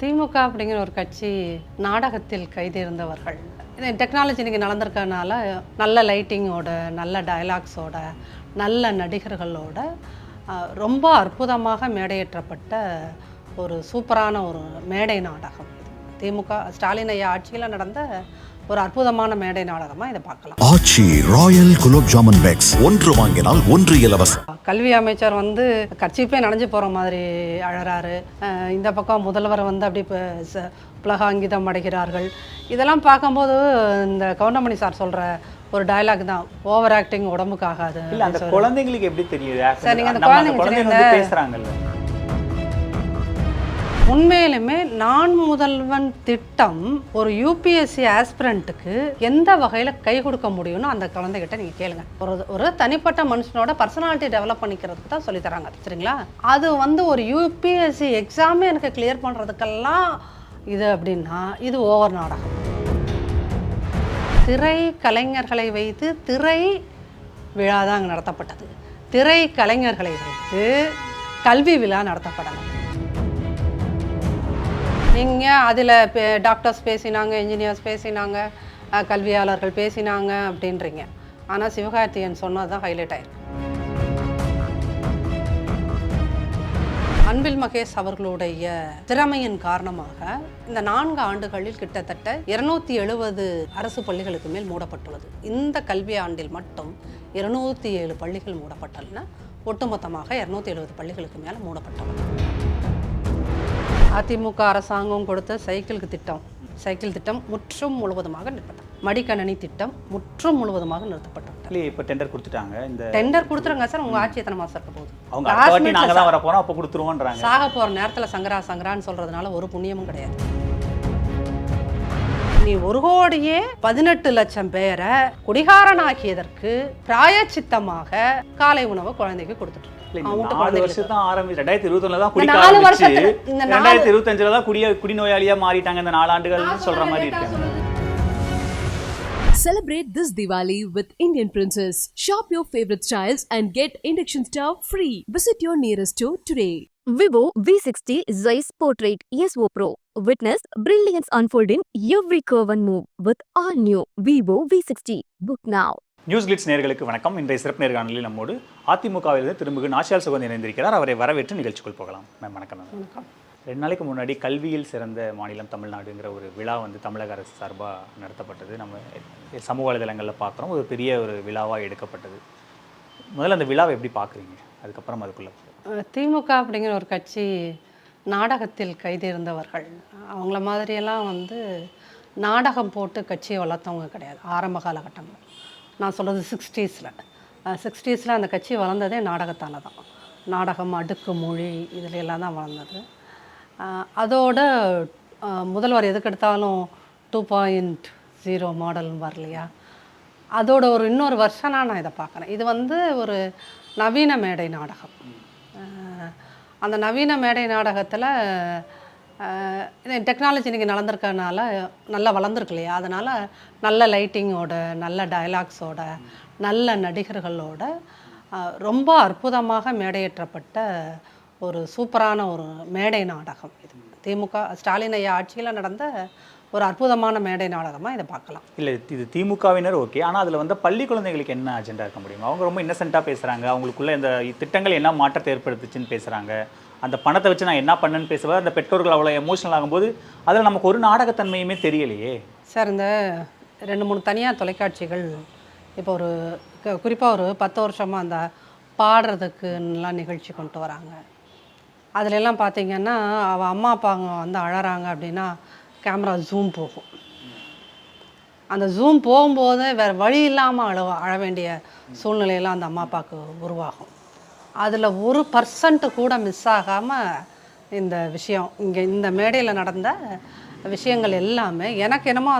திமுக அப்படிங்கிற ஒரு கட்சி நாடகத்தில் கைதேர்ந்தவர்கள். இது டெக்னாலஜி இன்றைக்கி நடந்திருக்கனால நல்ல லைட்டிங்கோட, நல்ல டயலாக்ஸோட, நல்ல நடிகர்களோட ரொம்ப அற்புதமாக மேடையேற்றப்பட்ட ஒரு சூப்பரான ஒரு மேடை நாடகம். திமுக ஸ்டாலின் ஐயா ஆட்சியில் நடந்த ஒரு அற்புதமான மேடை நாடகமாக இதை பார்க்கலாம். ஆச்சி ராயல் குலோப் ஜாமுன் பேக்ஸ் ஒன்று வாங்கினால் ஒன்று இலவசம். கல்வி அமைச்சர் கட்சிப்பே நனைஞ்சு போகிற மாதிரி அழறாரு. இந்த பக்கம் முதல்வர் அப்படி புலகாங்கிதம் அடைகிறார்கள். இதெல்லாம் பார்க்கும்போது இந்த கவுண்டமணி சார் சொல்கிற ஒரு டயலாக் தான், ஓவர் ஆக்டிங் உடம்புக்கு ஆகாது. இல்லை, அந்த குழந்தைங்களுக்கு எப்படி தெரியுது? சார் நீங்கள் அந்த குழந்தைங்க பேசுகிறாங்கல்ல, உண்மையிலுமே நான் முதல்வன் திட்டம் ஒரு யூபிஎஸ்சி ஆஸ்பிரண்ட்டுக்கு எந்த வகையில் கை கொடுக்க முடியும்னு அந்த குழந்தைகிட்ட நீங்கள் கேளுங்க. ஒரு தனிப்பட்ட மனுஷனோட பர்சனாலிட்டி டெவலப் பண்ணிக்கிறதுக்கு தான் சொல்லித்தராங்க, சரிங்களா? அது ஒரு யூபிஎஸ்சி எக்ஸாமே எனக்கு கிளியர் பண்ணுறதுக்கெல்லாம் இது அப்படின்னா இது ஓவர் நாடகம். திரை கலைஞர்களை வைத்து திரை விழா தான் அங்கே நடத்தப்பட்டது. திரை கலைஞர்களை வைத்து கல்வி விழா நடத்தப்படலாம். நீங்கள் அதில் டாக்டர்ஸ் பேசினாங்க, இன்ஜினியர்ஸ் பேசினாங்க, கல்வியாளர்கள் பேசினாங்க அப்படின்றீங்க. ஆனால் சிவகார்த்திகேயன் சொன்னது தான் ஹைலைட் ஆயிருக்கு. அன்பில் மகேஷ் அவர்களுடைய திறமையின் காரணமாக இந்த 4 ஆண்டுகளில் கிட்டத்தட்ட 270 அரசு பள்ளிகளுக்கு மேல் மூடப்பட்டுள்ளது. இந்த கல்வி ஆண்டில் மட்டும் 207 பள்ளிகள் மூடப்பட்டுள்ளன. ஒட்டுமொத்தமாக 270 பள்ளிகளுக்கு மேலே மூடப்பட்டுள்ளது. அதிமுக அரசாங்கம் கொடுத்த சைக்கிள் திட்டம் முற்றும் முழுவதுமாக நிறுத்தப்பட்டது. மடிக்கணனி திட்டம் முற்றும் முழுவதுமாக நிறுத்தப்பட்டது. இப்போ டெண்டர் கொடுத்துட்டாங்க. இந்த டெண்டர் கொடுத்துருங்க சார். உங்க ஆட்சி எத்தனை மாசம் இருக்க போகுது? அவங்க அடுத்த வாட்டி நாங்க தான் வர போறோம், அப்ப கொடுத்துருவோம்ன்றாங்க. சாக போற நேரத்துல சங்கரான்னு சொல்றதுனால ஒரு புண்ணியமும் கிடையாது. நீ 1 கோடியே 18 லட்சம் பேரை குடிகாரனாக்கியதற்கு பிராயச்சித்தமாக காலை உணவு குழந்தைக்கு கொடுத்துட்டு 4 வருஷம் தான் ஆரம்பிச்சு 2021 தான் குடிக்க ஆரம்பிச்சு 2025 தான் குடிநோயாளியா மாறிட்டாங்க. இந்த 4 ஆண்டுகள் சொல்ற மாதிரி இருக்கு. Celebrate this Diwali with Indian Princess. Shop your favorite styles and get induction stove free. Visit your nearest store today. Vivo V60 Zeiss Portrait ESO Pro. Witness brilliance unfold in every curve and move with all new Vivo V60. Book now. News glitz நேயர்களுக்கு வணக்கம். இன்றைய சிறப்பு நேர்காணலில் நம்மோடு அதிமுகவிலிருந்து திரும்புகு நாச்சியால் சுகந்தி இணைந்திருக்கிறார். அவரை வரவேற்று நிகழ்ச்சிக்குள் போகலாம். மேம் வணக்கம். வணக்கம். 2 நாளைக்கு முன்னாடி கல்வியில் சிறந்த மாநிலம் தமிழ்நாடுங்கிற ஒரு விழா தமிழக அரசு சார்பாக நடத்தப்பட்டது. நம்ம சமூக வலைதளங்களில் பார்க்குறோம். ஒரு பெரிய ஒரு விழாவாக எடுக்கப்பட்டது. முதல்ல அந்த விழாவை எப்படி பார்க்குறீங்க? அதுக்கப்புறம் அதுக்குள்ள திமுக அப்படிங்கிற ஒரு கட்சி நாடகத்தில் கைதேர்ந்தவர்கள். அவங்கள மாதிரியெல்லாம் நாடகம் போட்டு கட்சியை வளர்த்தவங்க கிடையாது. ஆரம்ப காலகட்டங்கள் நான் சொல்கிறது 60ஸில் அந்த கட்சி வளர்ந்ததே நாடகத்தால் தான். நாடகம், அடுக்கு மொழி இதில் எல்லாம் தான் வளர்ந்தது. அதோட முதல்வர் எதுக்கெடுத்தாலும் 2.0 மாடல் வரலையா, அதோட இன்னொரு வருஷனாக நான் இதை பார்க்குறேன். இது ஒரு நவீன மேடை நாடகம். அந்த நவீன மேடை நாடகத்தில் டெக்னாலஜி இன்றைக்கி நடந்திருக்கனால நல்லா வளர்ந்துருக்கு இல்லையா, அதனால் நல்ல லைட்டிங்கோட, நல்ல டயலாக்ஸோட, நல்ல நடிகர்களோட ரொம்ப அற்புதமாக மேடையேற்றப்பட்ட ஒரு சூப்பரான ஒரு மேடை நாடகம் இது. திமுக ஸ்டாலின் ஐயா ஆட்சியில் நடந்த ஒரு அற்புதமான மேடை நாடகமாக இதை பார்க்கலாம். இல்லை, இது திமுகவினர் ஓகே. ஆனால் அதில் பள்ளி குழந்தைகளுக்கு என்ன அஜெண்டா இருக்க முடியும்? அவங்க ரொம்ப இன்னசென்ட்டாக பேசுகிறாங்க. அவங்களுக்குள்ள இந்த திட்டங்கள் என்ன மாற்றத்தை ஏற்படுத்துச்சுன்னு பேசுகிறாங்க. அந்த பணத்தை வச்சு நான் என்ன பண்ணேன்னு பேசுவார். அந்த பெற்றோர்கள் அவ்வளோ எமோஷனல் ஆகும்போது அதில் நமக்கு ஒரு நாடகத்தன்மையுமே தெரியலையே சார். இந்த 2-3 தனியார் தொலைக்காட்சிகள் இப்போ குறிப்பாக ஒரு 10 வருஷமாக அந்த பாடுறதுக்குலாம் நிகழ்ச்சி கொண்டு வராங்க. அதிலெல்லாம் பார்த்திங்கன்னா அவள் அம்மா அப்பாங்க அழறாங்க அப்படின்னா கேமரா ஜூம் போகும். அந்த ஜூம் போகும்போது வேறு வழி இல்லாமல் அழ வேண்டிய சூழ்நிலையெல்லாம் அந்த அம்மா அப்பாவுக்கு உருவாகும். அதில் 1% கூட மிஸ் ஆகாமல் இந்த விஷயம் இந்த மேடையில் நடந்த விஷயங்கள் எல்லாமே எனக்கு என்னமோ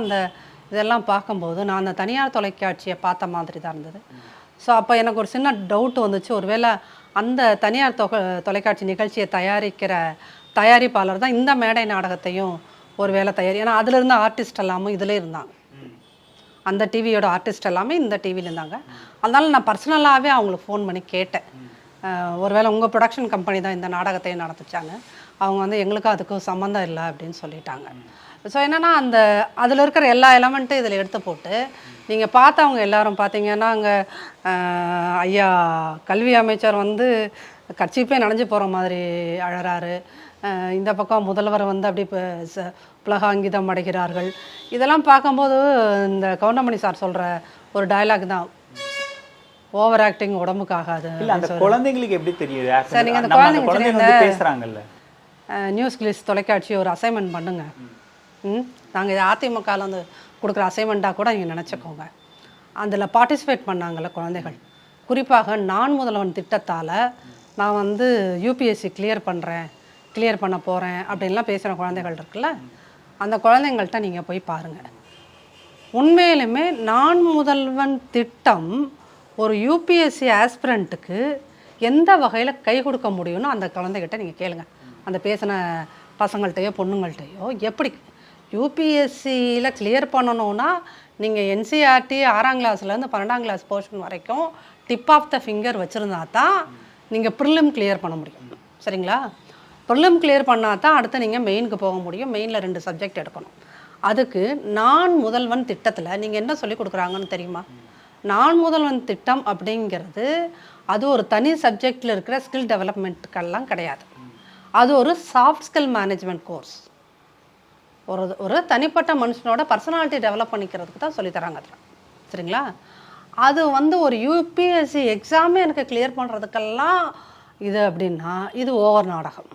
இதெல்லாம் பார்க்கும்போது நான் அந்த தனியார் தொலைக்காட்சியை பார்த்த மாதிரி தான் இருந்தது. ஸோ அப்போ எனக்கு ஒரு சின்ன டவுட் வந்துச்சு, ஒருவேளை அந்த தனியார் தொலைக்காட்சி நிகழ்ச்சியை தயாரிப்பாளர் தான் இந்த மேடை நாடகத்தையும் ஒரு வேளை ஏன்னா அதில் இருந்த ஆர்டிஸ்ட் எல்லாமே இதில் இருந்தாங்க. அந்த டிவியோட ஆர்டிஸ்ட் எல்லாமே இந்த டிவியில் இருந்தாங்க. அதனால் நான் பர்சனலாகவே அவங்களுக்கு ஃபோன் பண்ணி கேட்டேன், ஒருவேளை உங்கள் ப்ரொடக்ஷன் கம்பெனி தான் இந்த நாடகத்தையும் நடத்துச்சாங்க, அவங்க வந்து எங்களுக்கும் அதுக்கும் சம்மந்தம் இல்லை அப்படின்னு சொல்லிட்டாங்க. ஸோ என்னென்னா அந்த அதில் இருக்கிற எல்லா எலமெண்ட்டும் இதில் எடுத்து போட்டு நீங்கள் பார்த்தவங்க எல்லாரும் பார்த்தீங்கன்னா அங்கே ஐயா கல்வி அமைச்சர் வந்து கட்சிப்பே நனைஞ்சு போகிற மாதிரி அழறாரு. இந்த பக்கம் முதல்வர் வந்து அப்படி புலகாங்கிதம் அடைகிறார்கள். இதெல்லாம் பார்க்கும்போது இந்த கவுண்டமணி சார் சொல்கிற ஒரு டயலாக் தான், ஓவர் ஆக்டிங் உடம்புக்கு ஆகாது. இல்ல அந்த குழந்தைங்களுக்கு எப்படி தெரியுது? சார் நீங்கள் அந்த குழந்தைங்க வந்து பேசுறாங்கல்ல, நியூஸ் கிளிஸ் தொலைக்காட்சி ஒரு அசைன்மெண்ட் பண்ணுங்க. நாங்கள் இது அதிமுகவில் வந்து கொடுக்குற அசைன்மெண்ட்டாக கூட நீங்கள் நினச்சிக்கோங்க. அதில் பார்ட்டிசிபேட் பண்ணாங்கள்ல குழந்தைகள், குறிப்பாக நான் முதல்வன் திட்டத்தால் நான் வந்து யூபிஎஸ்சி கிளியர் பண்ண போகிறேன் அப்படின்லாம் பேசுகிற குழந்தைகள் இருக்குல்ல, அந்த குழந்தைங்கள்ட்ட நீங்கள் போய் பாருங்கள். உண்மையிலுமே நான் முதல்வன் திட்டம் ஒரு யூபிஎஸ்சி ஆஸ்பிரண்ட்டுக்கு எந்த வகையில் கை கொடுக்க முடியும்னு அந்த குழந்தைகிட்ட நீங்கள் கேளுங்க. அந்த பேசின பசங்கள்கிட்டையோ பொண்ணுங்கள்கிட்டையோ எப்படி யூபிஎஸ்சியில் கிளியர் பண்ணணுன்னா நீங்கள் என்சிஆர்டி 6ஆம் கிளாஸ்லேருந்து 12ஆம் கிளாஸ் போர்ஷன் வரைக்கும் டிப் ஆஃப் த ஃபிங்கர் வச்சுருந்தா தான் நீங்கள் ப்ரிலிம் கிளியர் பண்ண முடியும். சரிங்களா? ப்ரிலிம் கிளியர் பண்ணால் தான் அடுத்து நீங்கள் மெயினுக்கு போக முடியும். மெயினில் 2 சப்ஜெக்ட் எடுக்கணும். அதுக்கு நான் முதல்வன் திட்டத்தில் நீங்கள் என்ன சொல்லி கொடுக்குறாங்கன்னு தெரியுமா? நான் முதல்வன் திட்டம் அப்படிங்கிறது அது ஒரு தனி சப்ஜெக்டில் இருக்கிற ஸ்கில் டெவலப்மெண்ட்டுக்கெல்லாம் கிடையாது. அது ஒரு சாஃப்ட் ஸ்கில் மேனேஜ்மெண்ட் கோர்ஸ். ஒரு தனிப்பட்ட மனுஷனோட பர்சனாலிட்டி டெவலப் பண்ணிக்கிறதுக்கு தான் சொல்லித்தராங்க அதில். சரிங்களா? அது வந்து ஒரு யூபிஎஸ்சி எக்ஸாமே எனக்கு கிளியர் பண்ணுறதுக்கெல்லாம் இது அப்படின்னா இது ஓவர் நாடகம்.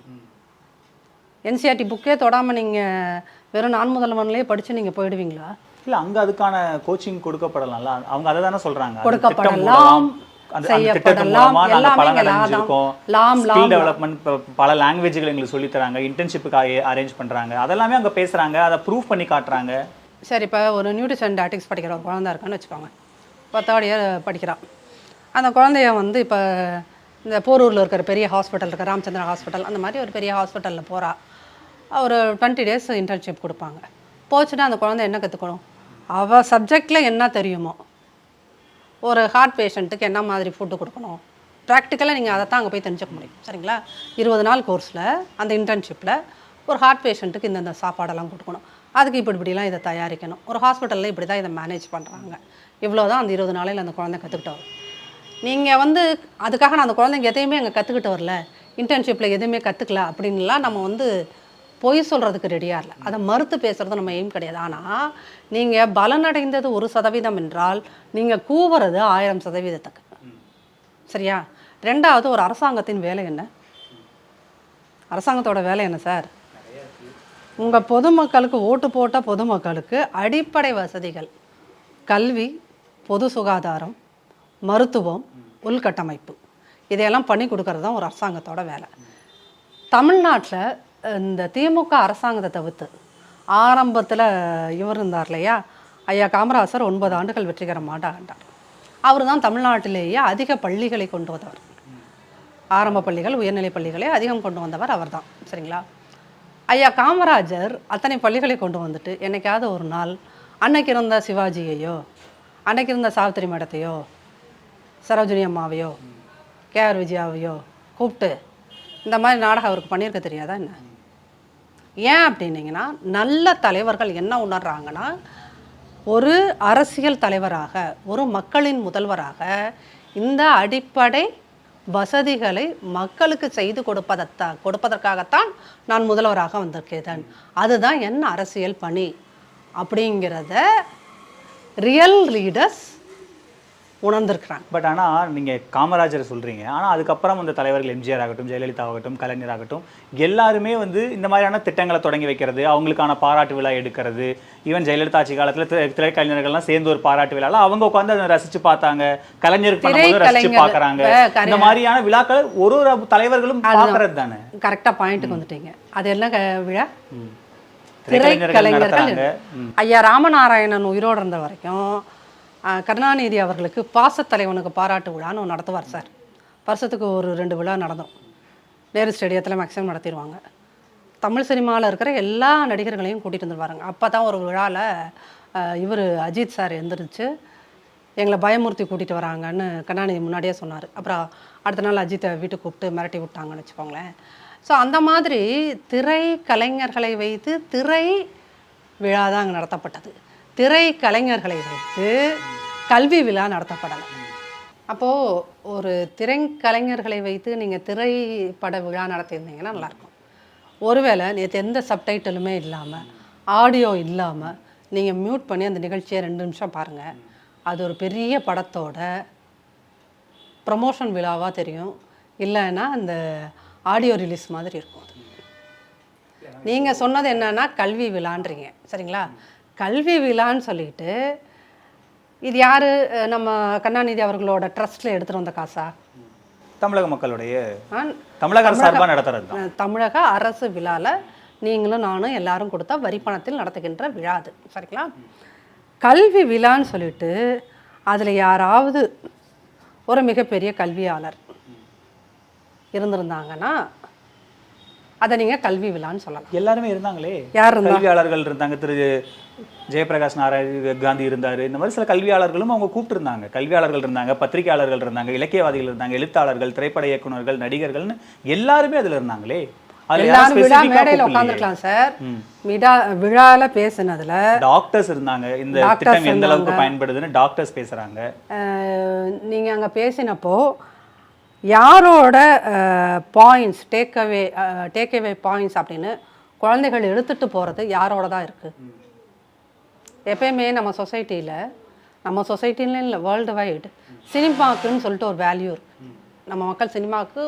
என்சிஆர்டி புக்கே தொடாமல் நீங்கள் வெறும் நான் முதல்வன்லேயே படித்து நீங்கள் போயிடுவீங்களா? இல்லை, அங்கே அதுக்கான கோச்சிங் கொடுக்கப்படலாம்ல. அவங்க அதை தானே சொல்கிறாங்க, கொடுக்கப்படலாம், செய்யப்படலாம், எல்லாமே டெவலப்மெண்ட் பல லாங்குவேஜ்கள் எங்களுக்கு சொல்லி தராங்க, இன்டர்ன்ஷிப்புக்கு அரேஞ்ச் பண்ணுறாங்க, அதெல்லாமே அங்கே பேசுகிறாங்க, அதை ப்ரூவ் பண்ணி காட்டுறாங்க. சரி, இப்போ ஒரு நியூட்ரிஷன் டயட்டிக்ஸ் படிக்கிற ஒரு குழந்தை இருக்கான்னு வச்சுக்கோங்க. இப்போ 3rd இயர் படிக்கிறான். அந்த குழந்தைய வந்து இப்போ இந்த போரூரில் இருக்கிற பெரிய ஹாஸ்பிட்டல் இருக்கிற ராமச்சந்திரா ஹாஸ்பிட்டல், அந்த மாதிரி ஒரு பெரிய ஹாஸ்பிட்டலில் போகிறா. ஒரு 20 days இன்டர்ன்ஷிப் கொடுப்பாங்க. போச்சுன்னா அந்த குழந்தை என்ன கற்றுக்கணும்? அவள் சப்ஜெக்டில் என்ன தெரியுமோ, ஒரு ஹார்ட் பேஷண்ட்டுக்கு என்ன மாதிரி ஃபுட்டு கொடுக்கணும், ப்ராக்டிக்கலாக நீங்கள் அதை தான் அங்கே போய் தெரிஞ்சுக்க முடியும். சரிங்களா? 20 நாள் கோர்ஸில் அந்த இன்டர்ன்ஷிப்பில் ஒரு ஹார்ட் பேஷண்ட்டுக்கு இந்தந்த சாப்பாடெல்லாம் கொடுக்கணும், அதுக்கு இப்படிலாம் இதை தயாரிக்கணும், ஒரு ஹாஸ்பிட்டலில் இப்படி தான் இதை மேனேஜ் பண்ணுறாங்க, இவ்வளோ தான் அந்த 20 நாளையில் அந்த குழந்தை கற்றுக்கிட்டு வரும். நீங்கள் வந்து அதுக்காக நான் அந்த குழந்தைங்க எதையுமே அங்கே கற்றுக்கிட்டு வரல, இன்டர்ன்ஷிப்பில் எதுவுமே கற்றுக்கல அப்படின்லாம் நம்ம வந்து பொய் சொல்கிறதுக்கு ரெடியாக இல்லை. அதை மறுத்து பேசுகிறது நம்ம எய்ம் கிடையாது. ஆனால் நீங்கள் பலனடைந்தது 1% என்றால் நீங்கள் கூவுறது 1000%. சரியா? 2வது, ஒரு அரசாங்கத்தின் வேலை என்ன? அரசாங்கத்தோட வேலை என்ன சார்? உங்கள் பொதுமக்களுக்கு ஓட்டு போட்ட பொதுமக்களுக்கு அடிப்படை வசதிகள், கல்வி, பொது சுகாதாரம், மருத்துவம், உள்கட்டமைப்பு, இதையெல்லாம் பண்ணி கொடுக்கறது தான் ஒரு அரசாங்கத்தோட வேலை. தமிழ்நாட்டில் இந்த திமுக அரசாங்கத்தை தவிர்த்து ஆரம்பத்தில் இவர் இருந்தார் இல்லையா, ஐயா காமராசர் 9 ஆண்டுகள் வெற்றிகரமாக ஆண்டார். அவர் தான் தமிழ்நாட்டிலேயே அதிக பள்ளிகளை கொண்டு வந்தவர். ஆரம்ப பள்ளிகள், உயர்நிலை பள்ளிகளை அதிகம் கொண்டு வந்தவர் அவர் தான். சரிங்களா? ஐயா காமராஜர் அத்தனை பள்ளிகளை கொண்டு வந்துட்டு என்னைக்காவது ஒரு நாள் அன்னைக்கு இருந்த சிவாஜியையோ, அன்னைக்கு இருந்த சாவித்திரி மேடத்தையோ, சரோஜினி அம்மாவையோ, கேஆர் விஜயாவையோ கூப்பிட்டு இந்த மாதிரி நாடகம் அவருக்கு பண்ணியிருக்க தெரியாதா என்ன? ஏன் அப்படின்னீங்கன்னா, நல்ல தலைவர்கள் என்ன உணர்றாங்கன்னா, ஒரு அரசியல் தலைவராக, ஒரு மக்களின் முதல்வராக இந்த அடிப்படை வசதிகளை மக்களுக்கு செய்து கொடுப்பதற்காகத்தான் நான் முதல்வராக வந்திருக்கேன், அதுதான் என் அரசியல் பணி அப்படிங்கிறத ரியல் லீடர்ஸ் உணர்ந்திருக்கிறாங்க. பட் ஆனால் நீங்கள் காமராஜரை சொல்கிறீங்க, ஆனால் அதுக்கப்புறம் அந்த தலைவர்கள் எம்ஜிஆர் ஆகட்டும், ஜெயலலிதா ஆகட்டும், கலைஞர் ஆகட்டும், எல்லாருமே வந்து இந்த மாதிரியான திட்டங்களை தொடங்கி வைக்கிறது, அவங்களுக்கான பாராட்டு விழா எடுக்கிறது, ஈவன் ஜெயலலிதா ஆட்சி காலத்தில் திரைக்கலைஞர்கள்லாம் சேர்ந்து ஒரு பாராட்டு விழாவில் அவங்க உட்காந்து அதை ரசித்து பார்த்தாங்க, கலைஞருக்கு பண்ணும்போது ரசித்து பார்க்குறாங்க. இந்த மாதிரியான விழாக்கள் ஒரு தலைவர்களும் பார்க்கறது தானே. கரெக்டாக பாயிண்ட்டுக்கு வந்துட்டீங்க. அது என்ன விழா? திரைக்கலைஞர்கள். ஐயா ராமநாராயணன் உயிரோடு இருந்த வரைக்கும் கருணாநிதி அவர்களுக்கு பாசத்தலைவனுக்கு பாராட்டு விழான்னு ஒன்று நடத்துவார் சார். வருஷத்துக்கு ஒரு 2 விழா நடந்தும் நேரு ஸ்டேடியத்தில் மேக்ஸிமம் நடத்திடுவாங்க. தமிழ் சினிமாவில் இருக்கிற எல்லா நடிகர்களையும் கூட்டிகிட்டு வந்துடுவாருங்க. அப்போ தான் ஒரு விழாவில் இவர் அஜித் சார் எழுந்திரிச்சு எங்களை பயமுறுத்தி கூட்டிகிட்டு வராங்கன்னு கருணாநிதி முன்னாடியே சொன்னார். அப்புறம் அடுத்த நாள் அஜித்தை வீட்டுக்கு கூப்பிட்டு மிரட்டி விட்டாங்கன்னு வச்சுக்கோங்களேன். ஸோ அந்த மாதிரி திரை கலைஞர்களை வைத்து திரை விழா தான் அங்கே நடத்தப்பட்டது. திரை கலைஞர்களை வைத்து கல்வி விழா நடத்தப்படலை. அப்போது ஒரு திரைக்கலைஞர்களை வைத்து நீங்கள் திரைப்பட விழா நடத்தியிருந்தீங்கன்னா நல்லாயிருக்கும். ஒருவேளை நேற்று எந்த சப்டைட்டிலுமே இல்லாமல், ஆடியோ இல்லாமல் நீங்கள் மியூட் பண்ணி அந்த நிகழ்ச்சியை 2 நிமிஷம் பாருங்கள். அது ஒரு பெரிய படத்தோட ப்ரமோஷன் விழாவாக தெரியும், இல்லைன்னா அந்த ஆடியோ ரிலீஸ் மாதிரி இருக்கும். நீங்கள் சொன்னது என்னன்னா கல்வி விழான்றீங்க, சரிங்களா? கல்வி விழான்னு சொல்லிட்டு இது யார்? நம்ம கருணாநிதி அவர்களோட ட்ரஸ்ட்டில் எடுத்துகிட்டு வந்த காசா? தமிழக மக்களுடைய தமிழக அரசு சார்பாக நடத்துறது தான். தமிழக அரசு விழாவில் நீங்களும் நானும் எல்லாரும் கொடுத்தா வரி பணத்தில் நடத்துகின்ற விழா அது, சரிங்களா? கல்வி விழான்னு சொல்லிட்டு அதில் யாராவது ஒரு மிகப்பெரிய கல்வியாளர் இருந்திருந்தாங்கன்னா அதை நீங்கள் கல்வி விழான்னு சொல்லலாம். எல்லாருமே இருந்தாங்களே, யார் இருந்தா? கல்வியாளர்கள் இருந்தாங்க. திரு ஜெயபிரகாஷ் நாராயண காந்தி இருந்தார். இந்த மாதிரி சில கல்வியாளர்களும் அவங்க கூப்பிட்டு இருந்தாங்க. கல்வியாளர்கள் இருந்தாங்க, பத்திரிகையாளர்கள் இருந்தாங்க, இலக்கியவாதிகள் இருந்தாங்க, எழுத்தாளர்கள், திரைப்பட இயக்குநர்கள், நடிகர்கள்னு எல்லாருமே அதில் இருந்தாங்களே. எல்லாரும் விழா மேடையில் உட்காந்துருக்கலாம் சார். விழால பேசுனதுல டாக்டர்ஸ் இருந்தாங்க. இந்த திட்டம் எந்த அளவுக்கு பயன்படுதுன்னு டாக்டர்ஸ் பேசுறாங்க. நீங்க அங்க பேசினப்போ யாரோட பாயிண்ட்ஸ் டேக்அவே பாயிண்ட்ஸ் அப்படின்னு குழந்தைகள் எடுத்துட்டு போகிறது யாரோட தான் இருக்குது. எப்பயுமே நம்ம சொசைட்டின்னு இல்லை, வேர்ல்டு வைடு சினிமாக்குன்னு சொல்லிட்டு ஒரு வேல்யூ இருக்குது. நம்ம மக்கள் சினிமாவுக்கு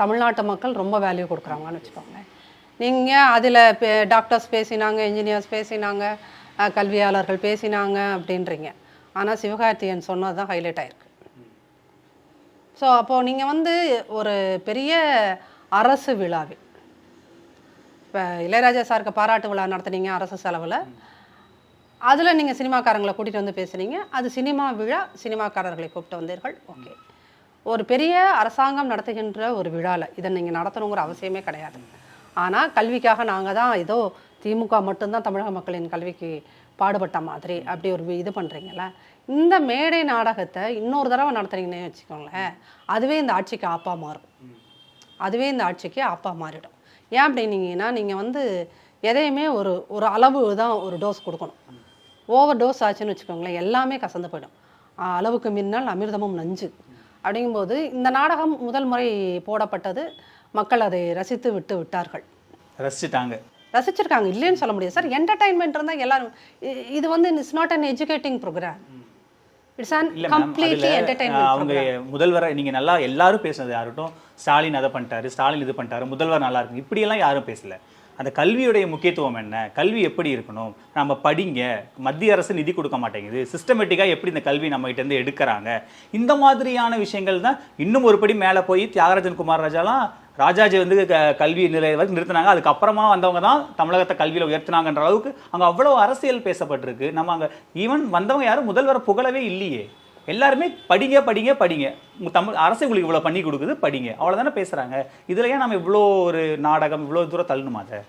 தமிழ்நாட்டு மக்கள் ரொம்ப வேல்யூ கொடுக்குறாங்கன்னு வச்சுக்கோங்க. நீங்கள் அதில் டாக்டர்ஸ் பேசினாங்க, இன்ஜினியர்ஸ் பேசினாங்க, கல்வியாளர்கள் பேசினாங்க அப்படின்றீங்க. ஆனால் சிவகார்த்தியன் சொன்னது தான் ஹைலைட் ஆகிருக்கு. ஸோ அப்போது நீங்கள் ஒரு பெரிய அரசு விழாவில் இப்போ இளையராஜா சாருக்கு பாராட்டு விழா நடத்துனீங்க அரசு செலவில். அதில் நீங்கள் சினிமாக்காரங்களை கூட்டிகிட்டு வந்து பேசுனீங்க. அது சினிமா விழா, சினிமாக்காரர்களை கூப்பிட்டு வந்தீர்கள், ஓகே. ஒரு பெரிய அரசாங்கம் நடத்துகின்ற ஒரு விழாவில் இதை நீங்கள் நடத்தணுங்கிற அவசியமே கிடையாது. ஆனால் கல்விக்காக நாங்கள் தான் ஏதோ திமுக மட்டும்தான் தமிழக மக்களின் கல்விக்கு பாடுபட்ட மாதிரி அப்படி ஒரு இது பண்ணுறீங்கள. இந்த மேடை நாடகத்தை இன்னொரு தடவை நடத்துறீங்கன்னே வச்சுக்கோங்களேன், அதுவே இந்த ஆட்சிக்கு ஆப்பாக மாறும். மாறிடும். ஏன் அப்படின்னீங்கன்னா நீங்கள் எதையுமே ஒரு அளவு தான் ஒரு டோஸ் கொடுக்கணும். ஓவர் டோஸ் ஆச்சுன்னு வச்சுக்கோங்களேன், எல்லாமே கசந்து போயிடும். அளவுக்கு மின்னால் அமிர்தமும் நஞ்சு அப்படிங்கும்போது இந்த நாடகம் முதல் முறை போடப்பட்டது. மக்கள் அதை ரசித்து விட்டார்கள். ரசிச்சிருக்காங்க, இல்லைன்னு சொல்ல முடியாது சார். என்டர்டைன்மெண்ட் இருந்தால் எல்லாரும் இது it's not an educating programme, it's an completely entertainment. அவங்க முதல்வரை நீங்கள் நல்லா எல்லாரும் பேசுனது யாருட்டும், ஸ்டாலின் அதை பண்ணிட்டாரு, ஸ்டாலின் இது பண்ணிட்டாரு, முதல்வர் நல்லா இருக்கும், இப்படியெல்லாம் யாரும் பேசல. அந்த கல்வியுடைய முக்கியத்துவம் என்ன, கல்வி எப்படி இருக்கணும், நம்ம படிங்க, மத்திய அரசு நிதி கொடுக்க மாட்டேங்குது, சிஸ்டமேட்டிக்காக எப்படி இந்த கல்வி நம்மகிட்டேருந்து எடுக்கிறாங்க, இந்த மாதிரியான விஷயங்கள் தான். இன்னும் ஒரு படி மேலே போய் தியாகராஜன் குமார் ராஜாஜி கல்வி நிலைய வரைக்கும் நிறுத்தினாங்க. அதுக்கப்புறமா வந்தவங்க தான் தமிழகத்தை கல்வியில் உயர்த்தினாங்கன்ற அளவுக்கு அங்கே அவ்வளோ அரசியல் பேசப்பட்டிருக்கு. நம்ம அங்கே ஈவன் வந்தவங்க யாரும் முதல்வரை புகழவே இல்லையே. எல்லாருமே படிங்க படிங்க படிங்க, தமிழ் அரசு உங்களுக்கு இவ்வளோ பண்ணி கொடுக்குது, படிங்க, அவ்வளோதானே பேசுகிறாங்க. இதில் ஏன் நம்ம இவ்வளோ ஒரு நாடகம் இவ்வளோ தூரம் தள்ளணுமா அதை?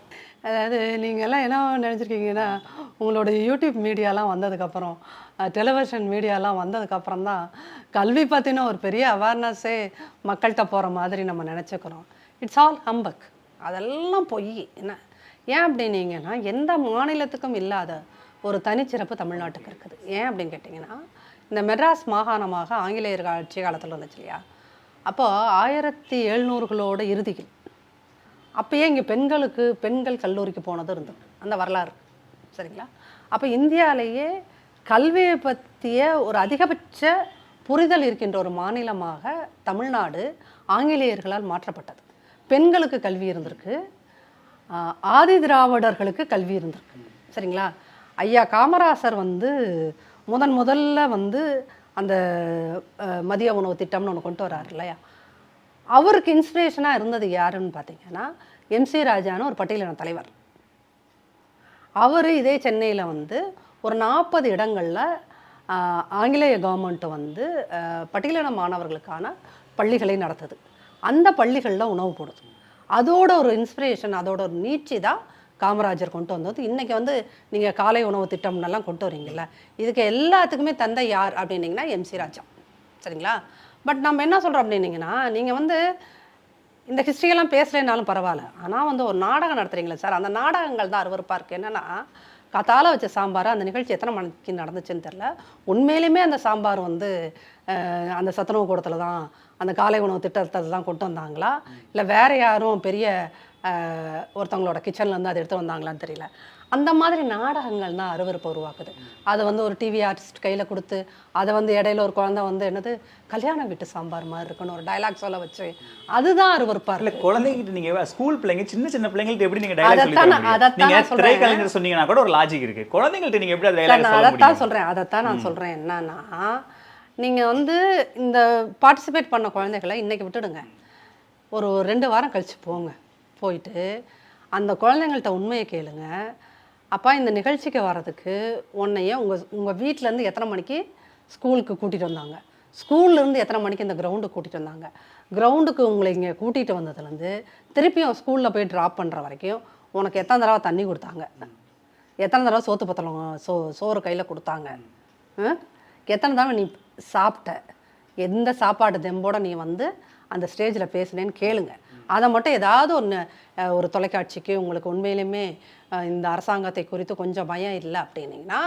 அதாவது நீங்கள்லாம் என்ன நினச்சிருக்கீங்கன்னா, உங்களோட யூடியூப் மீடியாலாம் வந்ததுக்கப்புறம், டெலிவிஷன் மீடியாலாம் வந்ததுக்கப்புறம் தான் கல்வி பற்றின ஒரு பெரிய அவேர்னஸ்ஸே மக்கள்கிட்ட போகிற மாதிரி நம்ம நினச்சிக்கிறோம். இட்ஸ் ஆல் ஹம்பக், அதெல்லாம் பொய். என்ன ஏன் அப்படின்னீங்கன்னா, எந்த மாநிலத்துக்கும் இல்லாத ஒரு தனிச்சிறப்பு தமிழ்நாட்டுக்கு இருக்குது. ஏன் அப்படின்னு கேட்டிங்கன்னா, இந்த மெட்ராஸ் மாகாணமாக ஆங்கிலேயர் ஆட்சி காலத்தில் இருந்துச்சு இல்லையா, அப்போ 1700களோட இறுதியில் அப்போயே இங்கே பெண்கள் கல்லூரிக்கு போனது இருந்தது, அந்த வரலாறு, சரிங்களா? அப்போ இந்தியாவிலேயே கல்வியை பற்றிய ஒரு அதிகபட்ச புரிதல் இருக்கின்ற ஒரு மாநிலமாக தமிழ்நாடு ஆங்கிலேயர்களால் மாற்றப்பட்டது. பெண்களுக்கு கல்வி இருந்திருக்கு, ஆதி திராவிடர்களுக்கு கல்வி இருந்திருக்கு, சரிங்களா? ஐயா காமராசர் முதல்ல அந்த மதிய உணவு திட்டம்னு ஒன்று கொண்டு வர்றாரு இல்லையா, அவருக்கு இன்ஸ்பிரேஷனாக இருந்தது யாருன்னு பார்த்தீங்கன்னா MC ராஜான்னு ஒரு பட்டியலின தலைவர். அவர் இதே சென்னையில் ஒரு 40 இடங்களில் ஆங்கிலேய கவர்மெண்ட்டு பட்டியலின மாணவர்களுக்கான பள்ளிகளை நடத்துது. அந்த பள்ளிகளில் உணவு போடுது. அதோட ஒரு இன்ஸ்பிரேஷன், அதோட ஒரு நீட்சி தான் காமராஜர் கொண்டு வந்தது. இன்றைக்கி நீங்கள் காலை உணவு திட்டம்னெல்லாம் கொண்டு வரீங்கல்ல, இதுக்கு எல்லாத்துக்குமே தந்தை யார் அப்படின்னீங்கன்னா MC ராஜா, சரிங்களா? பட் நம்ம என்ன சொல்கிறோம் அப்படின்னீங்கன்னா, நீங்கள் இந்த ஹிஸ்ட்ரியெல்லாம் பேசலைனாலும் பரவாயில்ல, ஆனால் வந்து ஒரு நாடகம் நடத்துறீங்களே சார், அந்த நாடகங்கள் தான் அருவருப்பாக இருக்குது. என்னென்னா காத்தால வச்ச சாம்பார் அந்த நிகழ்ச்சி எத்தனை மணிக்கு நடந்துச்சுன்னு தெரில. உண்மையிலுமே அந்த சாம்பார் வந்து அந்த சத்துணவு கூடத்தில் தான் அந்த காலை உணவு திட்டத்தில் தான் கொண்டு வந்தாங்களா, இல்லை வேறு யாரும் பெரிய ஒருத்தவங்களோட கிச்சன்லேருந்து அதை எடுத்து வந்தாங்களான்னு தெரியல. அந்த மாதிரி நாடகங்கள் தான் அருவருப்பை உருவாக்குது. அதை வந்து ஒரு டிவி ஆர்டிஸ்ட் கையில் கொடுத்து அதை வந்து இடையில ஒரு குழந்தை வந்து என்னது கல்யாண வீட்டு சாம்பார் மாதிரி இருக்குன்னு ஒரு டைலாக் சொல்ல வச்சு அதுதான் அருவருப்பாக இல்லை. இல்லை. குழந்தைகிட்ட நீங்கள் ஸ்கூல் பிள்ளைங்க சின்ன சின்ன பிள்ளைங்கள்ட்ட எப்படி நீங்கள் டைலாக் சொல்லி நீங்கள் திரைக்கலைஞர் சொன்னீங்கன்னா கூட ஒரு லாஜிக் இருக்குது. குழந்தைங்கள்ட்ட நீங்கள் எப்படி டைலாக் சொல்ல முடியும்? அதைத்தான் நான் சொல்கிறேன். என்னன்னா நீங்கள் வந்து இந்த பார்ட்டிசிபேட் பண்ண குழந்தைகளை இன்றைக்கி விட்டுடுங்க, ஒரு 2 வாரம் கழித்து போங்க, போயிட்டு அந்த குழந்தைங்கள்ட்ட உண்மையை கேளுங்க. அப்பா இந்த நிகழ்ச்சிக்கு வர்றதுக்கு உன்னைய உங்கள் வீட்டிலேருந்து எத்தனை மணிக்கு ஸ்கூலுக்கு கூட்டிகிட்டு வந்தாங்க, ஸ்கூல்லேருந்து எத்தனை மணிக்கு இந்த கிரவுண்டுக்கு கூட்டிகிட்டு வந்தாங்க, கிரவுண்டுக்கு உங்களை இங்கே கூட்டிகிட்டு வந்ததுலேருந்து திருப்பியும் ஸ்கூலில் போய் ட்ராப் பண்ணுற வரைக்கும் உனக்கு எத்தனை தடவை தண்ணி கொடுத்தாங்க, எத்தனை தடவை சோத்து பத்தலம் சோறு கையில் கொடுத்தாங்க, எத்தனை தடவை நீ சாப்பிட்ட, எந்த சாப்பாடு தெம்போட நீ வந்து அந்த ஸ்டேஜில் பேசுனேன்னு கேளுங்க. அதை மட்டும் ஏதாவது ஒரு தொலைக்காட்சிக்கு உங்களுக்கு உண்மையிலுமே இந்த அரசாங்கத்தை குறித்து கொஞ்சம் பயம் இல்லை அப்படின்னீங்கன்னா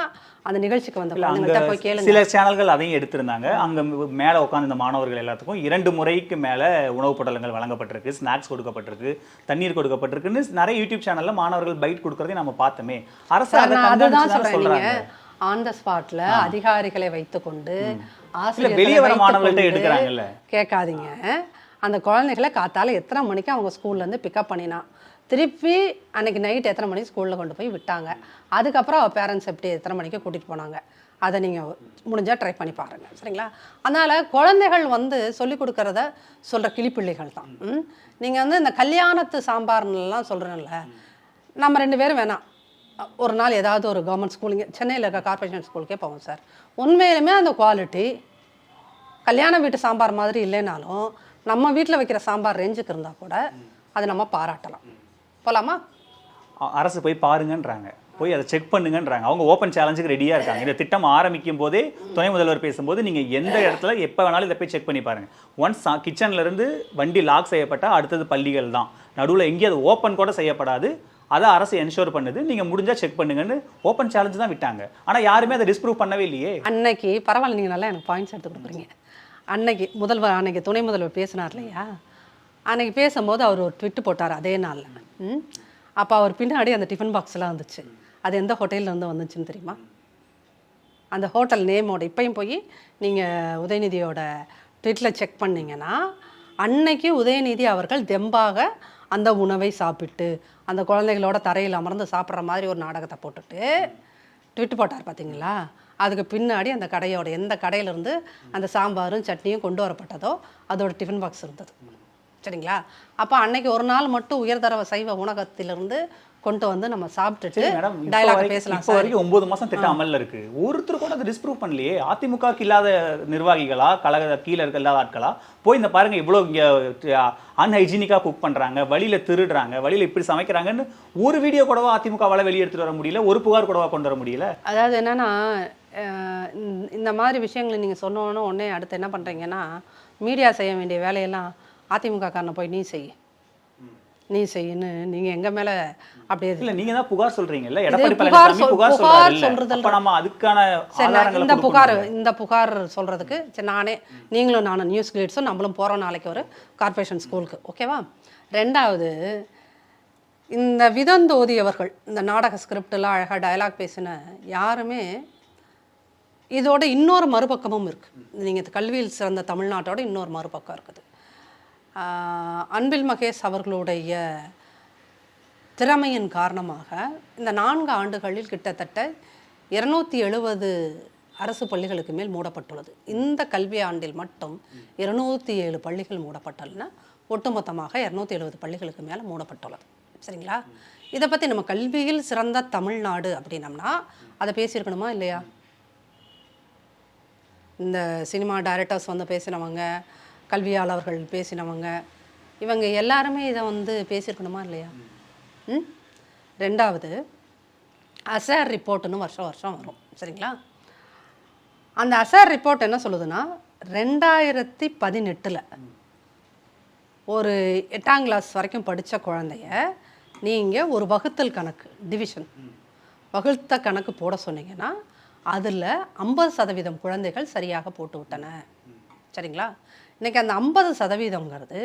அந்த நிகழ்ச்சிக்கு வந்து குழந்தைங்கள்ட்ட போய் கேளுங்க. சில சேனல்கள் அதையும் எடுத்திருந்தாங்க. அங்கே மேலே உட்காந்து இந்த மாணவர்கள் எல்லாத்துக்கும் 2 முறைக்கு மேலே உணவுப் பொட்டலங்கள் வழங்கப்பட்டிருக்கு, ஸ்நாக்ஸ் கொடுக்கப்பட்டிருக்கு, தண்ணீர் கொடுக்கப்பட்டிருக்குன்னு நிறைய யூடியூப் சேனலில் மாணவர்கள் பைட் கொடுக்கறதையும் நம்ம பார்த்தோமே. அதுதான் சொல்கிறேன், ஆன் த ஸ்பாட்ல அதிகாரிகளை வைத்துக்கொண்டு ஆசிரியர் வெளியே வர மாணவர்கள்ட்ட எடுக்கிறாங்கல்ல, கேட்காதீங்க. அந்த குழந்தைகளை காத்தால எத்தனை மணிக்கு அவங்க ஸ்கூல்லேருந்து பிக்கப் பண்ணினா, திருப்பி அன்றைக்கி நைட் எத்தனை மணிக்கு ஸ்கூலில் கொண்டு போய் விட்டாங்க, அதுக்கப்புறம் அவள் பேரண்ட்ஸ் எப்படி எத்தனை மணிக்கு கூட்டிகிட்டு போனாங்க, அதை நீங்கள் முடிஞ்சால் ட்ரை பண்ணி பாருங்கள். சரிங்களா? அதனால் குழந்தைகள் வந்து சொல்லிக் கொடுக்குறத சொல்கிற கிளிப்பிள்ளைகள் தான். நீங்கள் வந்து இந்த கல்யாணத்து சாம்பார்லாம் சொல்கிறேன்ல, நம்ம 2 பேரும் வேணாம், ஒரு நாள் ஏதாவது ஒரு கவர்மெண்ட் ஸ்கூலுங்க சென்னையில் இருக்க கார்பரேஷன் ஸ்கூலுக்கே போவோம் சார். உண்மையிலுமே அந்த குவாலிட்டி கல்யாண வீட்டு சாம்பார் மாதிரி இல்லைனாலும் நம்ம வீட்டில் வைக்கிற சாம்பார் ரேஞ்சுக்கு இருந்தால் கூட அதை நம்ம பாராட்டலாம். போகலாமா? அரசு போய் பாருங்கன்றாங்க, போய் அதை செக் பண்ணுங்கன்றாங்க. அவங்க ஓப்பன் சேலஞ்சுக்கு ரெடியாக இருக்காங்க. இந்த திட்டம் ஆரம்பிக்கும் போதே துணை முதல்வர் பேசும்போது நீங்கள் எந்த இடத்துல எப்போ வேணாலும் இதை போய் செக் பண்ணி பாருங்கள். ஒன்ஸ் கிச்சன்லேருந்து வண்டி லாக் செய்யப்பட்டால் அடுத்தது பள்ளிகள் தான், நடுவில் எங்கேயும் அது ஓப்பன் கூட செய்யப்படாது, அதை அரசு என்ஷோர் பண்ணுது, நீங்கள் முடிஞ்சால் செக் பண்ணுங்கன்னு ஓப்பன் சேலஞ்சு தான் விட்டாங்க. ஆனால் யாருமே அதை டிஸ்ப்ரூவ் பண்ணவே இல்லையே. அன்னைக்கு பரவாயில்ல, நீங்கள் நல்லா எனக்கு பாயிண்ட்ஸ் எடுத்து கொடுக்குறீங்க. அன்னைக்கு அன்னைக்கு துணை முதல்வர் பேசினார் இல்லையா, அன்னைக்கு பேசும்போது அவர் ஒரு ட்விட்டு போட்டார் அதே நாளில். அப்போ அவர் பின்னாடி அந்த டிஃபன் பாக்ஸ்லாம் வந்துச்சு. அது எந்த ஹோட்டல்லேருந்து வந்துச்சுன்னு தெரியுமா? அந்த ஹோட்டல் நேமோட இப்பயும் போய் நீங்கள் உதயநிதியோட ட்விட்டில் செக் பண்ணிங்கன்னா அன்னைக்கு உதயநிதி அவர்கள் தெம்பாக அந்த உணவை சாப்பிட்டு அந்த குழந்தைகளோட தரையில் அமர்ந்து சாப்பிட்ற மாதிரி ஒரு நாடகத்தை போட்டுட்டு ட்விட் போட்டார் பார்த்தீங்களா? அதுக்கு பின்னாடி அந்த கடையோட எந்த கடையிலேருந்து அந்த சாம்பாரும் சட்னியும் கொண்டு வரப்பட்டதோ அதோட டிஃபன் பாக்ஸ் இருந்தது. சரிங்களா? அப்போ அன்னைக்கு ஒரு நாள் மட்டும் உயர்தர சைவ உணவகத்திலிருந்து கொண்டு வந்து நம்ம சாப்பிட்டுட்டு டயலாக் பேசலாம். இப்போ வரைக்கும் 9 மாதம் திட்டம் அமல்ல இருக்கு, ஒருத்தர் கூட அதை டிஸ்ப்ரூவ் பண்ணலையே. அதிமுகக்கு இல்லாத நிர்வாகிகளா, கழக கீழே இருக்க இல்லாத ஆட்களா போய் இந்த பாருங்க இவ்வளோ இங்கே அன்ஹைஜீனிக்காக குக் பண்ணுறாங்க, வழியில் திருடுறாங்க, வழியில் இப்படி சமைக்கிறாங்கன்னு ஒரு வீடியோ கூடவா அதிமுகவால் வெளியே எடுத்துகிட்டு வர முடியல, ஒரு புகார் கூடவா கொண்டு வர முடியல. அதாவது என்னன்னா இந்த மாதிரி விஷயங்களை நீங்கள் சொன்னோன்னு உடனே அடுத்து என்ன பண்ணுறீங்கன்னா மீடியா செய்ய வேண்டிய வேலையெல்லாம் அதிமுக காரனை போய் நீ செய்யுன்னு நீங்கள் எங்கள் மேலே அப்படியே இல்லை, நீங்கள் தான் புகார் சொல்கிறீங்கல்ல, எடப்பாடி பழனிசாமி புகார் சொல்கிறது. அப்போ நம்ம அதுக்கான இந்த புகார் சொல்கிறதுக்கு சரி நானும் நியூஸ் கிளிட்ஸும் நம்மளும் போகிறோம் நாளைக்கு ஒரு கார்பரேஷன் ஸ்கூலுக்கு. ஓகேவா? 2வது, இந்த விதந்தோதி அவர்கள் இந்த நாடக ஸ்கிரிப்டெல்லாம் அழகாக டயலாக் பேசின யாருமே இதோட இன்னொரு மறுபக்கமும் இருக்குது. நீங்கள் கல்வியில் சிறந்த தமிழ்நாட்டோட இன்னொரு மறுபக்கம் இருக்குது. அன்பில் மகேஷ் அவர்களுடைய திறமையின் காரணமாக இந்த 4 ஆண்டுகளில் கிட்டத்தட்ட 270 அரசு பள்ளிகளுக்கு மேல் மூடப்பட்டுள்ளது. இந்த கல்வி ஆண்டில் மட்டும் 207 பள்ளிகள் மூடப்பட்டுள்ளன. ஒட்டுமொத்தமாக 270 பள்ளிகளுக்கு மேலே மூடப்பட்டுள்ளது. சரிங்களா? இதை பற்றி நம்ம கல்வியில் சிறந்த தமிழ்நாடு அப்படின்னம்னா அதை பேசியிருக்கணுமா இல்லையா? இந்த சினிமா டைரக்டர்ஸ் வந்து பேசினவங்க, கல்வியாளர்கள் பேசினவங்க, இவங்க எல்லாருமே இதை வந்து பேசியிருக்கணுமா இல்லையா? 2வது, அசார் ரிப்போர்ட்டுன்னு வருஷம் வரும். சரிங்களா? அந்த அசார் ரிப்போர்ட் என்ன சொல்லுதுன்னா 2018 ஒரு 8ஆம் கிளாஸ் வரைக்கும் படித்த குழந்தைய நீங்கள் ஒரு வகுத்தல் கணக்கு டிவிஷன் வகுத்த கணக்கு போட சொன்னீங்கன்னா அதில் 50% குழந்தைகள் சரியாக போட்டு விட்டன. சரிங்களா? இன்றைக்கி அந்த 50%ங்கிறது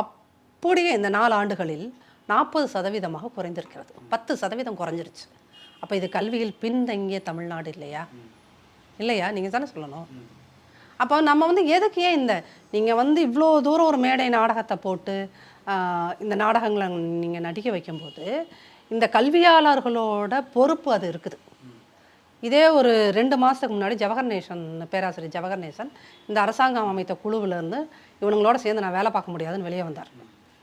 அப்படியே இந்த 4 ஆண்டுகளில் 40% குறைந்திருக்கிறது. 10% குறைஞ்சிருச்சு. அப்போ இது கல்வியில் பின்தங்கிய தமிழ்நாடு இல்லையா? இல்லையா? நீங்கள் தானே சொல்லணும். அப்போ நம்ம வந்து எதுக்கு ஏன் நீங்கள் இவ்வளோ தூரம் ஒரு மேடை நாடகத்தை போட்டு இந்த நாடகங்களை நீங்கள் நடிக்க வைக்கும்போது இந்த கல்வியாளர்களோட பொறுப்பு அது இருக்குது. இதே ஒரு 2 மாதத்துக்கு முன்னாடி பேராசிரியர் ஜவஹர் நேசன் இந்த அரசாங்கம் அமைத்த குழுவிலேருந்து இவனுங்களோட சேர்ந்து நான் வேலை பார்க்க முடியாதுன்னு வெளியே வந்தார்.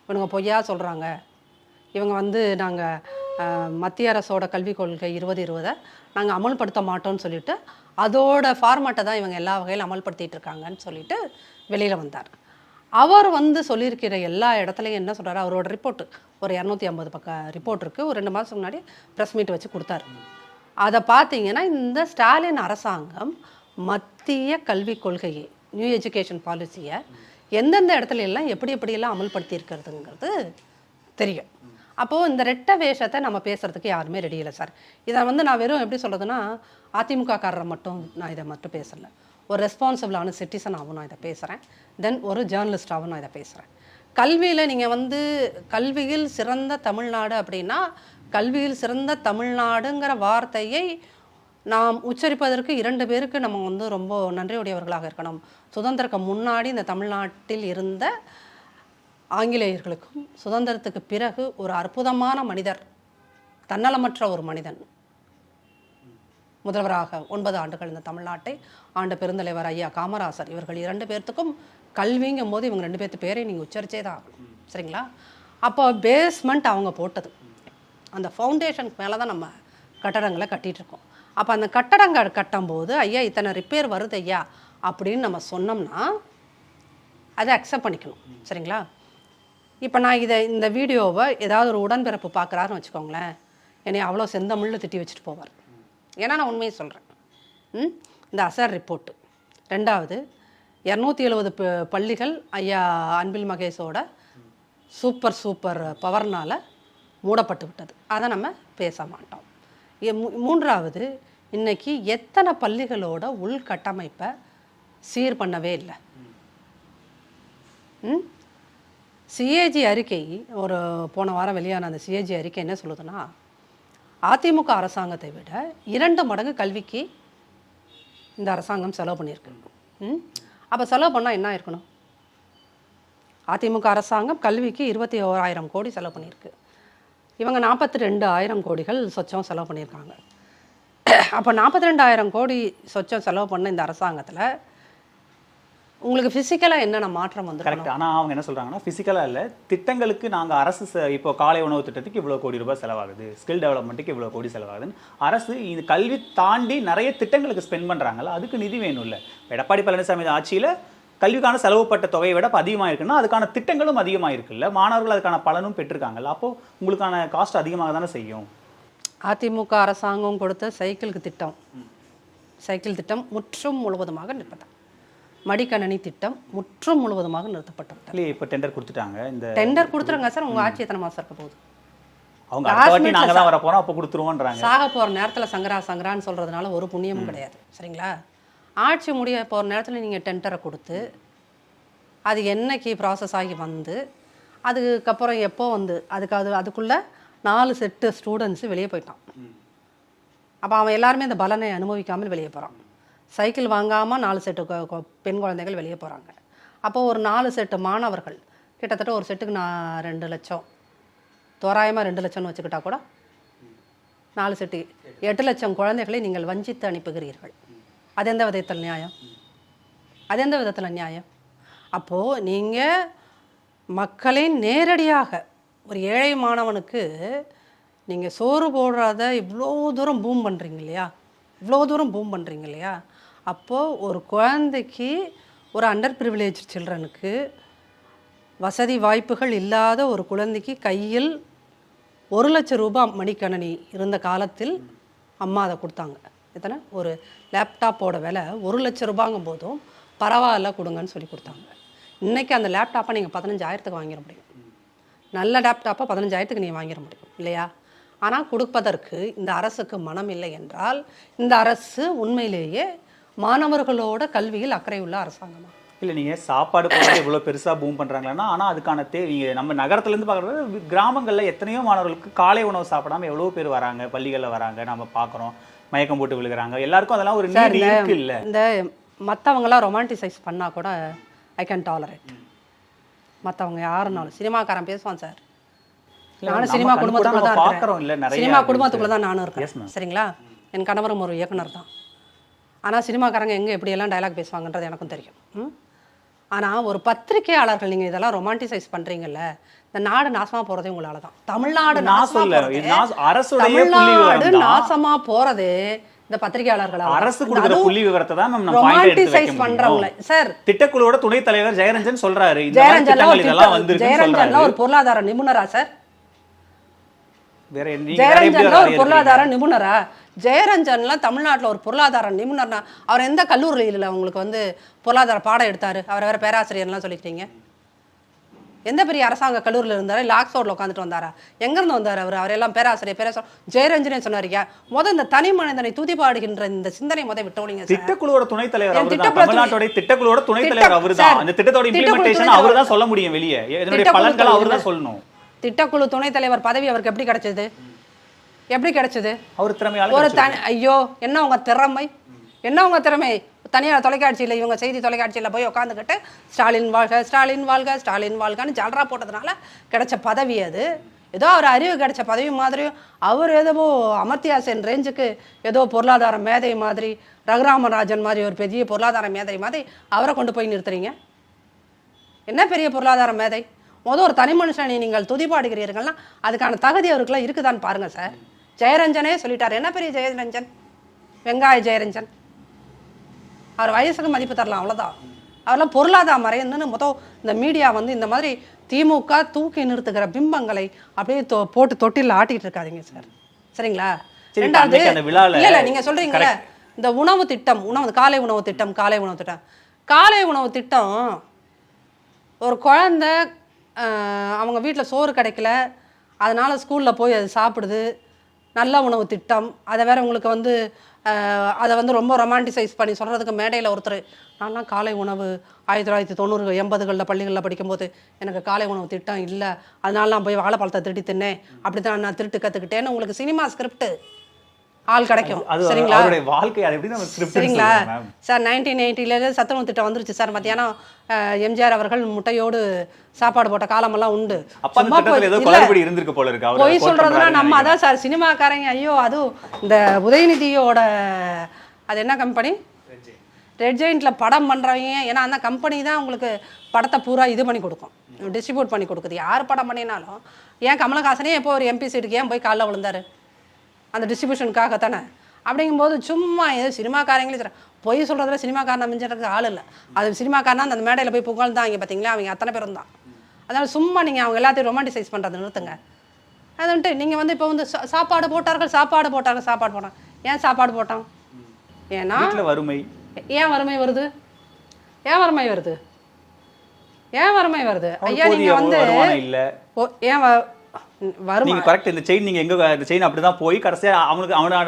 இவனுங்க பொய்யா சொல்கிறாங்க, இவங்க நாங்கள் மத்திய அரசோட கல்விக் கொள்கை 2020 நாங்கள் அமல்படுத்த மாட்டோம்னு சொல்லிட்டு அதோட ஃபார்மேட்டை தான் இவங்க எல்லா வகையிலும் அமல்படுத்திகிட்டு இருக்காங்கன்னு சொல்லிட்டு வெளியில் வந்தார். அவர் சொல்லியிருக்கிற எல்லா இடத்துலையும் என்ன சொல்கிறார், அவரோட ரிப்போர்ட்டு ஒரு 250 பக்க ரிப்போர்ட் இருக்குது. ஒரு 2 மாதத்துக்கு முன்னாடி ப்ரெஸ் மீட் வச்சு கொடுத்தாரு. அதை பார்த்தீங்கன்னா இந்த ஸ்டாலின் அரசாங்கம் மத்திய கல்விக் கொள்கையை நியூ எஜுகேஷன் பாலிசியை எந்தெந்த இடத்துல எல்லாம் எப்படியெல்லாம் அமல்படுத்தி இருக்கிறதுங்கிறது தெரியும். அப்போது இந்த ரெட்டை வேஷத்தை நம்ம பேசுகிறதுக்கு யாருமே ரெடி இல்லை சார். இதை நான் வெறும் எப்படி சொல்கிறதுனா அதிமுககாரரை மட்டும் நான் இதை மட்டும் பேசலை, ஒரு ரெஸ்பான்சிபிளான சிட்டிசனாகவும் நான் இதை பேசுகிறேன், தென் ஒரு ஜேர்னலிஸ்டாகவும் நான் இதை பேசுகிறேன். கல்வியில் நீங்கள் கல்வியில் சிறந்த தமிழ்நாடு அப்படின்னா கல்வியில் சிறந்த தமிழ்நாடுங்கிற வார்த்தையை நாம் உச்சரிப்பதற்கு 2 பேருக்கு நம்ம ரொம்ப நன்றியுடையவர்களாக இருக்கணும். சுதந்திரக்கு முன்னாடி இந்த தமிழ்நாட்டில் இருந்த ஆங்கிலேயர்களுக்கும் சுதந்திரத்துக்கு பிறகு ஒரு அற்புதமான மனிதர், தன்னலமற்ற ஒரு மனிதன் முதல்வராக 9 ஆண்டுகள் இந்த தமிழ்நாட்டை ஆண்ட பெருந்தலைவர் ஐயா காமராசர், இவர்கள் 2 பேர்த்துக்கும் கல்விங்கும் போது இவங்க 2 பேர்த்து பேரை நீங்கள் உச்சரித்தே தான் ஆகணும். சரிங்களா? அப்போ பேஸ்மெண்ட் அவங்க போட்டது, அந்த ஃபவுண்டேஷனுக்கு மேலே தான் நம்ம கட்டடங்களை கட்டிகிட்ருக்கோம். அப்போ அந்த கட்டடங்கள் கட்டும்போது ஐயா இத்தனை ரிப்பேர் வருது ஐயா அப்படின்னு நம்ம சொன்னோம்னா அதை அக்செப்ட் பண்ணிக்கணும். சரிங்களா? இப்போ நான் இந்த வீடியோவை ஏதாவது ஒரு உடன்பிறப்பு பார்க்குறாருன்னு வச்சுக்கோங்களேன், என்னை அவ்வளோ செந்தமிழில் திட்டி வச்சுட்டு போவார். ஏன்னா நான் உண்மையை சொல்கிறேன். இந்த அசர் ரிப்போர்ட்டு 2வது 270 பள்ளிகள் ஐயா அன்பில் மகேஷோட சூப்பர் பவர்னால் மூடப்பட்டு விட்டது, அதை நம்ம பேச மாட்டோம். 3வது இன்றைக்கி எத்தனை பள்ளிகளோட உள்கட்டமைப்பை சீர் பண்ணவே இல்லை. சிஏஜி அறிக்கை ஒரு போன வாரம் வெளியான அந்த சிஏஜி அறிக்கை என்ன சொல்லுதுன்னா, அதிமுக அரசாங்கத்தை விட 2 மடங்கு கல்விக்கு இந்த அரசாங்கம் செலவு பண்ணியிருக்கு. அப்போ செலவு பண்ணால் என்ன இருக்கணும்? அதிமுக அரசாங்கம் கல்விக்கு 21,000 கோடி செலவு பண்ணியிருக்கு, இவங்க 42,000 கோடிகள் சொச்சம் செலவு பண்ணியிருக்காங்க. அப்போ 42,000 கோடி சொச்சம் செலவு பண்ண இந்த அரசாங்கத்தில் உங்களுக்கு ஃபிசிக்கலாக என்னென்ன மாற்றம் வந்து கரெக்ட். ஆனால் அவங்க என்ன சொல்கிறாங்கன்னா ஃபிசிக்கலாக இல்லை, திட்டங்களுக்கு நாங்கள் அரசு இப்போ காலை உணவு திட்டத்துக்கு இவ்வளோ கோடி ரூபாய் செலவாகுது, ஸ்கில் டெவலப்மெண்ட்டுக்கு இவ்வளோ கோடி செலவாகுதுன்னு அரசு இந்த கல்வி தாண்டி நிறைய திட்டங்களுக்கு ஸ்பெண்ட் பண்ணுறாங்கல்ல, அதுக்கு நிதி வேணும் இல்லை? எடப்பாடி பழனிசாமி ஆட்சியில் கல்விக்கான செலவுப்பட்ட தொகையை விட இப்போ அதிகமாக இருக்குன்னா அதுக்கான திட்டங்களும் அதிகமாக இருக்குல்ல, மாணவர்கள் அதுக்கான பலனும் பெற்றிருக்காங்கல்ல, அப்போது உங்களுக்கான காஸ்ட் அதிகமாக தானே செய்யும். அதிமுக அரசாங்கம் கொடுத்த சைக்கிள் திட்டம் முற்றும் முழுவதுமாக நிறுத்தப்பட்டது. மடிக்கணனி திட்டம் முற்றும் முழுவதுமாக நிறுத்தப்பட்டது. இப்போ டெண்டர் கொடுத்துட்டாங்க. இந்த டெண்டர் கொடுத்துருங்க சார், உங்கள் ஆட்சி எத்தனை மாதம் இருக்க போகுது? அவங்க அடுத்த வாட்டி நாங்கள் தான் வர போகிறோம், அப்போ கொடுத்துருவோன்றாங்க. சாக போகிற நேரத்தில் சங்கரான்னு சொல்கிறதுனால ஒரு புண்ணியமும் கிடையாது. சரிங்களா? ஆட்சி முடிய போகிற நேரத்தில் நீங்கள் டெண்டரை கொடுத்து அது என்னைக்கு ப்ராசஸ் ஆகி அதுக்கப்புறம் எப்போ அதுக்குள்ளே 4 செட்டு ஸ்டூடெண்ட்ஸு வெளியே போயிட்டான். அப்போ அவன் எல்லாருமே அந்த பலனை அனுபவிக்காமல் வெளியே போகிறான். சைக்கிள் வாங்காமல் 4 செட்டு பெண் குழந்தைகள் வெளியே போகிறாங்க. அப்போது ஒரு 4 செட்டு மாணவர்கள் கிட்டத்தட்ட ஒரு செட்டுக்கு 2 லட்சம், தோராயமாக 2 லட்சம்னு வச்சுக்கிட்டா கூட 4 செட்டு 8 லட்சம் குழந்தைகளை நீங்கள் வஞ்சித்து அனுப்புகிறீர்கள். அது எந்த விதத்தில் நியாயம்? அப்போது நீங்கள் மக்களை நேரடியாக ஒரு ஏழை மாணவனுக்கு நீங்கள் சோறு போடுறத இவ்வளோ தூரம் பூம் பண்ணுறீங்க இல்லையா? அப்போது ஒரு குழந்தைக்கு, ஒரு அண்டர் ப்ரிவிலேஜ் சில்ட்ரனுக்கு, வசதி வாய்ப்புகள் இல்லாத ஒரு குழந்தைக்கு கையில் 1 லட்சம் ரூபாய் மடிக்கணனி இருந்த காலத்தில் அம்மா அதை கொடுத்தாங்க. எத்தனை? ஒரு லேப்டாப்போட விலை 1 லட்சம் ரூபாங்கும் போதும் பரவாயில்ல கொடுங்கன்னு சொல்லி கொடுத்தாங்க. இன்றைக்கி அந்த லேப்டாப்பை நீங்கள் 15,000க்கு வாங்கிட முடியும். நல்ல லேப்டாப்பை 15,000க்கு நீங்கள் வாங்கிட முடியும் இல்லையா? ஆனால் கொடுப்பதற்கு இந்த அரசுக்கு மனம் இல்லை என்றால் இந்த அரசு உண்மையிலேயே மாணவர்களோட கல்வியில் அக்கறை உள்ள அரசாங்கமா? இல்லை, நீங்கள் சாப்பாடு போகிறது இவ்வளோ பெருசாக பூம் பண்ணுறாங்களா? ஆனால் அதுக்கான நீங்கள் நம்ம நகரத்துலேருந்து பார்க்குறது கிராமங்களில் எத்தனையோ மாணவர்களுக்கு காலை உணவு சாப்பிடாம எவ்வளோ பேர் வராங்க, பள்ளிகளில் வராங்க, நம்ம பார்க்குறோம், மயக்கம் போட்டு விழுகிறாங்க. எல்லாருக்கும் அதெல்லாம் ஒரு நீதி இருக்கு இல்லை? இந்த மற்றவங்களாம் ரொமான்டிசைஸ் பண்ணால் கூட ஐ கேன் டாலரேட். மற்றவங்க யாருனாலும் சினிமாக்காரன் பேசுவான் சார், நானும் சினிமா குடும்பத்துக்குள்ள தான் இருக்கிறேன். சினிமா குடும்பத்துக்குள்ள தான் நானும் இருக்கேன் சரிங்களா? என் கணவரும் ஒரு இயக்குனர் தான். ஆனால் சினிமாக்காரங்க எங்கே எப்படியெல்லாம் டைலாக் பேசுவாங்கன்றது எனக்கும் தெரியும். ஆனால் ஒரு பத்திரிகையாளர்கள் நீங்கள் இதெல்லாம் ரொமான்டிசைஸ் பண்ணுறீங்கல்ல, இந்த நாடு நாசமாக போகிறதே உங்களால தான். தமிழ்நாடு நாசமாக போகிறதே இந்த பத்திரிகையாளர்கள். அரசு கொடுக்கிற புள்ளி விவரத்தை தான் நம்ம ரொமான்டிசைஸ் பண்றவங்க சார். திட்டக்குழுவோட துணைத் தலைவர் ஜெயரஞ்சன் சொல்றாரு, ஜெயரஞ்சன் ஒரு பொருளாதார நிபுணரா சார்? ஜெயரஞ்சன் ஒரு பொருளாதார நிபுணரா? ஜெயரஞ்சன்லாம் தமிழ்நாட்டில் ஒரு பொருளாதார நிபுணர்னா அவர் எந்த கல்லூரியில் உங்களுக்கு வந்து பொருளாதார பாடம் எடுத்தாரு? அவர் வேற பேராசிரியர்லாம் சொல்லிட்டீங்க. எந்த பெரிய அரசாங்க கல்லூரியில் இருந்தாரு? இல்லை ஆக்ஸ்போர்டில் உட்காந்துட்டு வந்தாரா? எங்கேருந்து வந்தார் அவர்? அவரெல்லாம் பேராசிரியர் ஜெயரஞ்சனே சொன்னாரியா? இந்த தனி மனிதனை துதிபாடுகின்ற இந்த சிந்தனை விட்டோங்க. திட்டக்குழுவோட துணைத் தலைவர் தமிழ்நாட்டோட திட்டக்குழுவோட துணைத் தலைவர் அவர் தான். அந்த திட்டத்தோட இம்ப்ளிமெண்டேஷன் அவர் தான் சொல்ல முடியும் வெளியே. இதனுடைய பலன்கள் அவர் தான் சொல்லணும். திட்டக்குழு துணைத் தலைவர் பதவி அவருக்கு எப்படி கிடைச்சது? எப்படி கிடைச்சது? அவர் திறமையால ஒரு ஐயோ, என்ன உங்க திறமை, என்ன உங்க திறமை? தனியார் தொலைக்காட்சியில் இவங்க செய்தி தொலைக்காட்சியில் போய் உட்காந்துக்கிட்டு ஸ்டாலின் வாழ்க, ஸ்டாலின் வாழ்க, ஸ்டாலின் வாழ்கான்னு ஜல்ரா போட்டதுனால கிடைச்ச பதவி அது. ஏதோ அவர் அறிவு கிடைச்ச பதவி மாதிரியும் அவர் ஏதோ அமர்த்தியா சென் ரேஞ்சுக்கு ஏதோ பொருளாதார மேதை மாதிரி, ரகுராமராஜன் மாதிரி ஒரு பெரிய பொருளாதார மேதை மாதிரி அவரை கொண்டு போய் நிறுத்துறீங்க. என்ன பெரிய பொருளாதார மேதை? ஒரு தனி மனுஷனை நீங்கள் துதிபாடுகிறீர்கள்னா அதுக்கான தகுதி அவருக்குலாம் இருக்குதான்னு பாருங்கள் சார். ஜெயரஞ்சனே சொல்லிட்டார். என்ன பெரிய ஜெயரஞ்சன்? வெங்காய ஜெயரஞ்சன். அவர் வயசுக்கு மதிப்பு தரலாம், அவ்வளோதான். அவரெல்லாம் பொருளாதார மறைந்துன்னு இந்த மீடியா வந்து இந்த மாதிரி திமுக தூக்கி நிறுத்துகிற பிம்பங்களை அப்படியே போட்டு தொட்டில் ஆட்டிகிட்டு இருக்காதீங்க சார், சரிங்களா? ரெண்டாவது, இல்லை நீங்கள் சொல்கிறீங்களே இந்த உணவு திட்டம், காலை உணவு திட்டம், காலை உணவு திட்டம் ஒரு குழந்தை அவங்க வீட்டில் சோறு கிடைக்கல, அதனால் ஸ்கூலில் போய் அது சாப்பிடுது. நல்ல உணவு திட்டம். அதை வேறு உங்களுக்கு வந்து அதை வந்து ரொம்ப ரொமான்டிசைஸ் பண்ணி சொல்கிறதுக்கு மேடையில் ஒருத்தர், நான்லாம் காலை உணவு 1990 80களில் பள்ளிகளில் படிக்கும்போது எனக்கு காலை உணவு திட்டம் இல்லை, அதனால நான் போய் வாழைப்பழத்தை திருடி தின்னேன், அப்படி தான் நான் திருட்டு கற்றுக்கிட்டேன்னு உங்களுக்கு சினிமா ஸ்கிரிப்ட் ஆள் கிடைக்கும், சரிங்களா? சரிங்களா சார்? 1980 சத்துணவு திட்டம் வந்துருச்சு சார். மத்தியானம் எம்ஜிஆர் அவர்கள் முட்டையோடு சாப்பாடு போட்ட காலமெல்லாம் உண்டு. பொய் சொல்றதுன்னா நம்ம அதான் சார் சினிமாக்காரங்க. ஐயோ, அதுவும் இந்த உதயநிதியோட அது என்ன கம்பெனி, ரெட் ஜெயின்ட்ல படம் பண்றவங்க, ஏன்னா அந்த கம்பெனி தான் உங்களுக்கு படத்தை பூரா இது பண்ணி கொடுக்கும், டிஸ்ட்ரிபியூட் பண்ணி கொடுக்குது. யார் படம் பண்ணினாலும் ஏன் கமலஹாசனே எப்போ ஒரு எம்பி சீட்டுக்கு ஏன் போய் காலைல விழுந்தாரு? அந்த டிஸ்ட்ரிபியூஷனுக்காக தானே. அப்படிங்கும்போது சும்மா ஏதோ சினிமாக்காரங்களே சொல்கிறேன், பொய் சொல்கிறதுல சினிமாக்காரனை மிஞ்சுறதுக்கு ஆள் இல்லை. அது சினிமாக்காரனா அந்த மேடையில் போய் புகழ்ந்தாங்க பார்த்தீங்களா, அவங்க அத்தனை பேரும் தான். அதனால் சும்மா நீங்கள் அவங்க எல்லாத்தையும் ரொமான்டிசைஸ் பண்ணுறதை நிறுத்துங்க. அது வந்துட்டு நீங்கள் வந்து இப்போ வந்து சாப்பாடு போட்டாங்க. ஏன் சாப்பாடு போட்டான்? ஏன்னா வறுமை. ஏன் வறுமை வருது? ஐயா நீங்கள் வந்து ஏன் நீங்க கரெக்ட். இந்த செயின் நீங்க இந்த செயின் அப்படிதான் போய் கடைசியா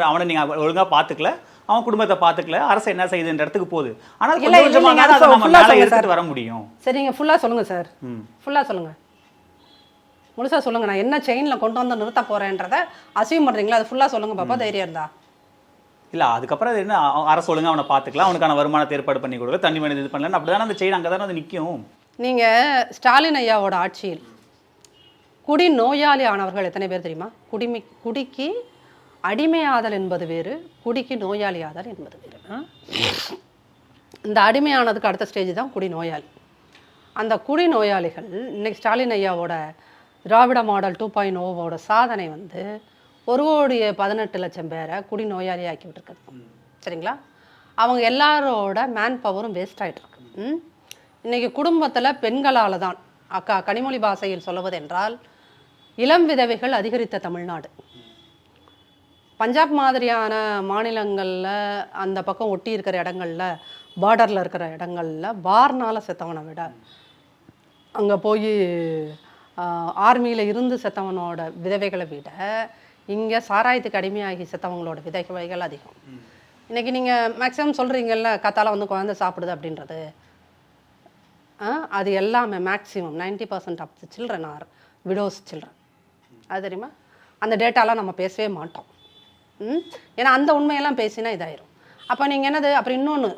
அவனை நீங்க ஒழுங்கா பாத்துக்கல, அவன் குடும்பத்தை பாத்துக்கல, அரசு என்ன செய்யுதுன்ற இடத்துக்கு போகுது. ஆனால் எடுத்துட்டு வர முடியும். சரிங்க, ஃபுல்லா சொல்லுங்க சார், ஃபுல்லா சொல்லுங்க, முழுசா சொல்லுங்க. நான் என்ன செயின்ல கொண்டு வந்து நிறுத்த போறேன்றத அசியூம் பண்றீங்களா? அது ஃபுல்லா சொல்லுங்க பாப்பா, தைரியம் இருந்தா. இல்ல அதுக்கப்புறம் அது என்ன, அரசு ஒழுங்கா அவனை பாத்துக்கலாம், அவனுக்கான வருமானத்தை ஏற்பாடு பண்ணி கொடுக்க, தண்ணி மனித இது பண்ணல, அப்படிதானே அந்த செயின் அங்கதானே அது நிற்கும். நீங்க ஸ்டாலின் ஐயாவோட ஆட்சியில் குடி நோயாளி ஆனவர்கள் எத்தனை பேர் தெரியுமா? குடிக்கு அடிமையாதல் என்பது வேறு, குடிக்கு நோயாளி ஆதல் என்பது வேறு. இந்த அடிமையானதுக்கு அடுத்த ஸ்டேஜ் தான் குடி நோயாளி. அந்த குடி நோயாளிகள் இன்னைக்கு ஸ்டாலின் ஐயாவோட திராவிட மாடல் 2.0வோட சாதனை வந்து 1,18,00,000 பேரை குடி நோயாளி ஆக்கி விட்டுருக்காங்க, சரிங்களா? அவங்க எல்லாரோட மேன் பவரும் வேஸ்ட் ஆகிட்டு இருக்கு. இன்னைக்கு குடும்பத்தில் பெண்களால் தான், அக்கா கனிமொழி பாஷையில் சொல்லுவது என்றால், இளம் விதவைகள் அதிகரித்த தமிழ்நாடு. பஞ்சாப் மாதிரியான மாநிலங்களில் அந்த பக்கம் ஒட்டி இருக்கிற இடங்களில், பார்டரில் இருக்கிற இடங்களில் பார்னால் செத்தவனை விட அங்கே போய் ஆர்மியில் இருந்து செத்தவனோட விதவைகளை விட இங்கே சாராயத்துக்கு அடிமையாகி செத்தவங்களோட விதவைகள் அதிகம். இன்றைக்கி நீங்கள் மேக்ஸிமம் சொல்கிறீங்கல்ல கத்தால வந்து குழந்தை சாப்பிடுது அப்படின்றது, அது எல்லாமே maximum 90% of the children are widows children. அது தெரியுமா? அந்த டேட்டாலாம் நம்ம பேசவே மாட்டோம். ஏன்னா அந்த உண்மையெல்லாம் பேசினா இதாயிரும். அப்போ நீங்கள் என்னது, அப்புறம் இன்னொன்று,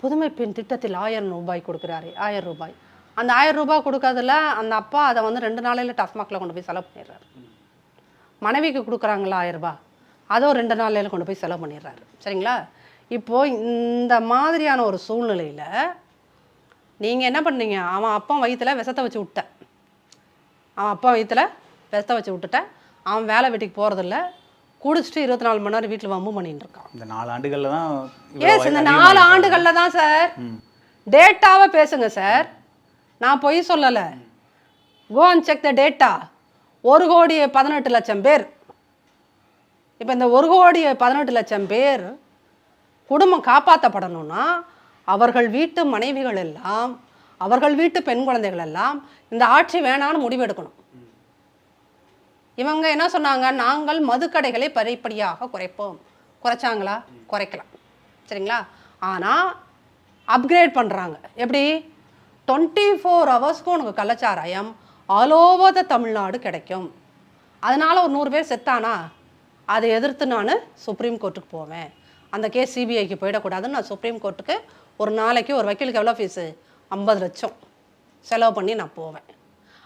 புதுமை பெண் திட்டத்தில் 1000 ரூபாய் கொடுக்குறாரு. 1000 ரூபாய், அந்த 1000 ரூபாய் கொடுக்கறதுல அந்த அப்பா அதை வந்து 2 நாளையில் டாஸ்மாகில் கொண்டு போய் செலவு பண்ணிடுறாரு. மனைவிக்கு கொடுக்குறாங்களா 1000 ரூபாய், அதோ 2 நாளையில் கொண்டு போய் செலவு பண்ணிடுறாரு. சரிங்களா? இப்போது இந்த மாதிரியான ஒரு சூழ்நிலையில் நீங்கள் என்ன பண்ணீங்க, அவன் அப்பா வயிற்றில் விஷத்தை வச்சு விட்ட, அவன் அப்பா வயிற்றில் விஷத்தை வச்சு விட்டுட்ட, அவன் வேலை வெட்டிக்கு போகிறதில்ல, குடிச்சிட்டு 24 மணி நேரம் வீட்டில் வம்பு பண்ணிட்டு இருக்கான். இந்த 4 ஆண்டுகளில் தான் இந்த 4 ஆண்டுகளில் தான் சார். டேட்டாவை பேசுங்க சார், நான் பொய் சொல்லலை. Go and check the data. 1,18,00,000 பேர். இப்போ இந்த 1,18,00,000 பேர் குடும்பம் காப்பாற்றப்படணும்னா அவர்கள் வீட்டு மனைவிகள் எல்லாம், அவர்கள் வீட்டு பெண் குழந்தைகள் எல்லாம் இந்த ஆட்சி வேணான்னு முடிவெடுக்கணும். இவங்க என்ன சொன்னாங்க, நாங்கள் மதுக்கடைகளை படிப்படியாக குறைப்போம். குறைச்சாங்களா? குறைக்கலாம். சரிங்களா? ஆனால் அப்கிரேட் பண்ணுறாங்க. எப்படி? 24 ஹவர்ஸ்க்கு உனக்கு கள்ளச்சாராயம் ஆல் ஓவர் த தமிழ்நாடு கிடைக்கும். அதனால் ஒரு 100 பேர் செத்தானா அதை எதிர்த்து நான் சுப்ரீம் கோர்ட்டுக்கு போவேன். அந்த கேஸ் சிபிஐக்கு போயிடக்கூடாதுன்னு நான் சுப்ரீம் கோர்ட்டுக்கு ஒரு நாளைக்கு ஒரு வக்கீலுக்கு எவ்வளோ ஃபீஸு? 50 லட்சம் செலவு பண்ணி நான் போவேன்.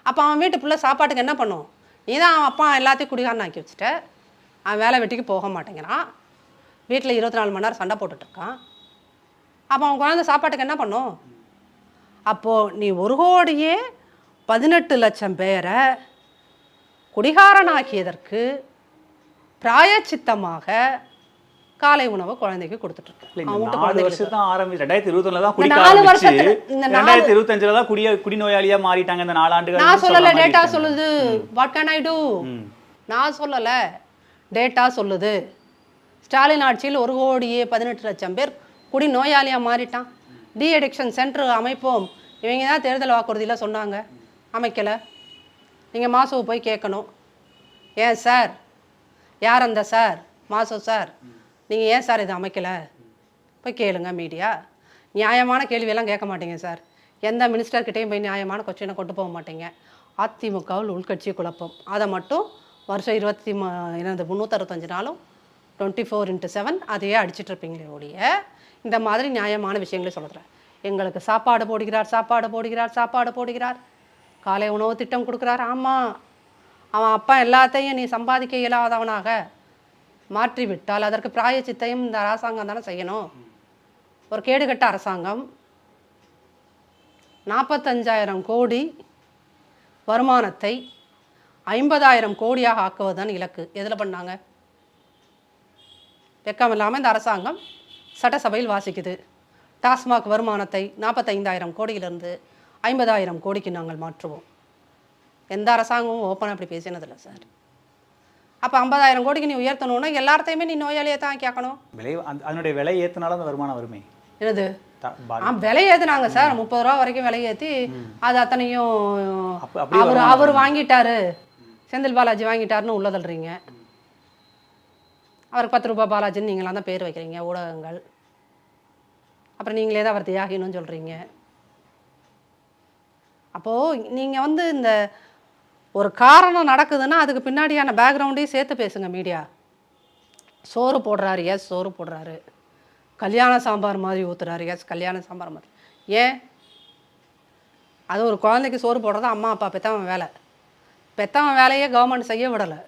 அப்போ அவன் வீட்டு பிள்ளை சாப்பாட்டுக்கு என்ன பண்ணும்? நீ தான் அவன் அப்பா எல்லாத்தையும் குடிகாரன் ஆக்கி வச்சுட்ட, அவன் வேலை வெட்டிக்கு போக மாட்டேங்கிறான், வீட்டில் 24 மணி நேரம் சண்டை போட்டுட்ருக்கான். அப்போ அவன் குழந்தை சாப்பாட்டுக்கு என்ன பண்ணும்? அப்போது நீ 1,18,00,000 பேரை குடிகாரனாக்கியதற்கு பிராயச்சித்தமாக காலை உணவு குழந்தைக்கு கொடுத்துட்டு குடிநோயாளியா மாறிட்டாங்க இந்த 4 ஆண்டுகள். நான் சொல்லல, டேட்டா சொல்லுது. What can I do? நான் சொல்லல, டேட்டா சொல்லுது. ஸ்டாலின் ஆட்சியில் 1,18,00,000 பேர் குடிநோயாளியா மாறிட்டான். டி அடிக்ஷன் சென்டர் அமைப்போம் இவங்க தான் தேர்தல் வாக்குறுதியில் சொன்னாங்க, அமைக்கலை. நீங்கள் மாசுவை போய் கேட்கணும். ஏன் சார், யார் அந்த சார், மாசு சார், நீங்கள் ஏன் சார் இதை அமைக்கலை போய் கேளுங்க. மீடியா நியாயமான கேள்வியெல்லாம் கேட்க மாட்டீங்க சார். எந்த மினிஸ்டர்கிட்டையும் போய் நியாயமான கொஸ்டினை கொண்டு போக மாட்டீங்க. அதிமுகவில் உள்கட்சி குழப்பம், அதை மட்டும் வருஷம் 365 நாளும் 24/7 அதையே அடிச்சிட்டு இருப்பீங்களே ஒழிய இந்த மாதிரி நியாயமான விஷயங்களே சொல்லுறேன். எங்களுக்கு சாப்பாடு போடுகிறார், சாப்பாடு போடுகிறார், சாப்பாடு போடுகிறார், காலை உணவு திட்டம் கொடுக்குறார். ஆமாம், அவன் அப்பா எல்லாத்தையும் நீ சம்பாதிக்க இயலாதவனாக மாற்றிவிட்டால் அதற்கு பிராயச்சித்தையும் இந்த அரசாங்கம் தானே செய்யணும். ஒரு கேடுகட்ட அரசாங்கம் 45,000 கோடி வருமானத்தை 50,000 கோடியாக ஆக்குவதுதான் இலக்கு. எதில் பண்ணாங்க? வெக்கம் இல்லாமல் இந்த அரசாங்கம் சட்டசபையில் வாசிக்குது. டாஸ்மாக் வருமானத்தை 45,000 கோடியிலிருந்து 50,000 கோடிக்கு நாங்கள் மாற்றுவோம். எந்த அரசாங்கமும் ஓப்பனாக அப்படி பேசினதில்லை சார். அப்போ 50,000 கோடிக்கு நீ உயர்த்தணும்னா எல்லாத்தையுமே நீ நோயாளியை தான் கேட்கணும். அதனுடைய விலை ஏற்றினாலும் அந்த வருமானம் வருமே. என்னது? விலை ஏற்றுனாங்க சார், 30 ரூபா வரைக்கும் விலை ஏற்றி அது அத்தனையும் அவர் வாங்கிட்டாரு, செந்தில் பாலாஜி வாங்கிட்டாருன்னு உள்ளதல்றீங்க. அவருக்கு 10 ரூபா பாலாஜின்னு நீங்களாம் தான் பேர் வைக்கிறீங்க ஊடகங்கள். அப்புறம் நீங்களே தான் அவர் தியாகின்னு சொல்கிறீங்க. அப்போது நீங்கள் வந்து இந்த ஒரு காரணம் நடக்குதுன்னா அதுக்கு பின்னாடியான பேக்ரவுண்டையும் சேர்த்து பேசுங்க மீடியா. சோறு போடுறாரு, எஸ் சோறு போடுறாரு. கல்யாண சாம்பார் மாதிரி ஊற்றுறாரு, எஸ் கல்யாண சாம்பார் மாதிரி. ஏன்? அது ஒரு குழந்தைக்கு சோறு போடுறது அம்மா அப்பா பெற்றவன் வேலை. பெற்றவன் வேலையே கவர்மெண்ட் செய்ய விடலை.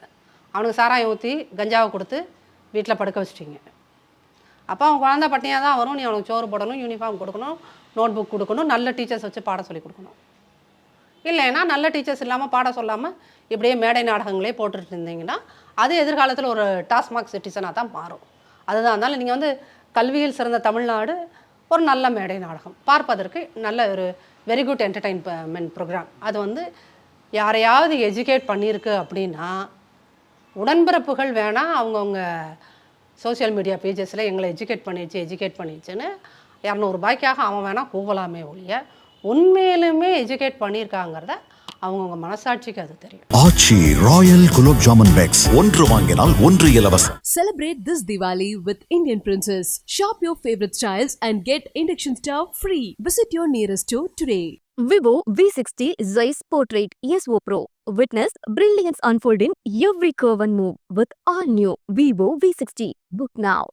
அவனுக்கு சாராயம் ஊற்றி கஞ்சாவை கொடுத்து வீட்டில் படுக்க வச்சிட்டிங்க. அப்போ அவன் குழந்தை பட்டினியாக தான் வரும். நீ அவனுக்கு சோறு போடணும், யூனிஃபார்ம் கொடுக்கணும், நோட் புக் கொடுக்கணும், நல்ல டீச்சர்ஸ் வச்சு பாடம் சொல்லி கொடுக்கணும். இல்லைன்னா நல்ல டீச்சர்ஸ் இல்லாமல் பாடம் சொல்லாமல் இப்படியே மேடை நாடகங்களே போட்டுட்டு இருந்தீங்கன்னா அது எதிர்காலத்தில் ஒரு டாஸ்மாக் சிட்டிசனாக தான் மாறும். அதுதான். அதனால் நீங்கள் வந்து கல்வியில் சிறந்த தமிழ்நாடு ஒரு நல்ல மேடை நாடகம் பார்ப்பதற்கு நல்ல ஒரு வெரி குட் என்டர்டெயின்மெண்ட் ப்ரோக்ராம். அது வந்து யாரையாவது எஜுகேட் பண்ணியிருக்கு அப்படின்னா உடன்பிறப்புகள் வேணால் அவங்கவுங்க சோசியல் மீடியா பேஜஸில் எங்களை எஜுகேட் பண்ணிடுச்சுன்னு 200 ரூபாய்க்காக அவன் வேணால் கூவலாமே ஒழிய உண்மையிலுமே எஜுகேட் பண்ணியிருக்காங்கிறத அவங்கவுங்க மனசாட்சிக்கு அது தெரியும். ஆச்சி ராயல் குலோப் ஜாமன் பேக்ஸ் ஒன்று வாங்கினால் ஒன்று இலவசம். Celebrate this Diwali with Indian Princess. Shop your favorite styles and get induction stove free. Visit your nearest store today. Vivo V60 Zeiss Portrait ESO Pro. Witness brilliance unfold in every curve and move with all new Vivo V60. Book now.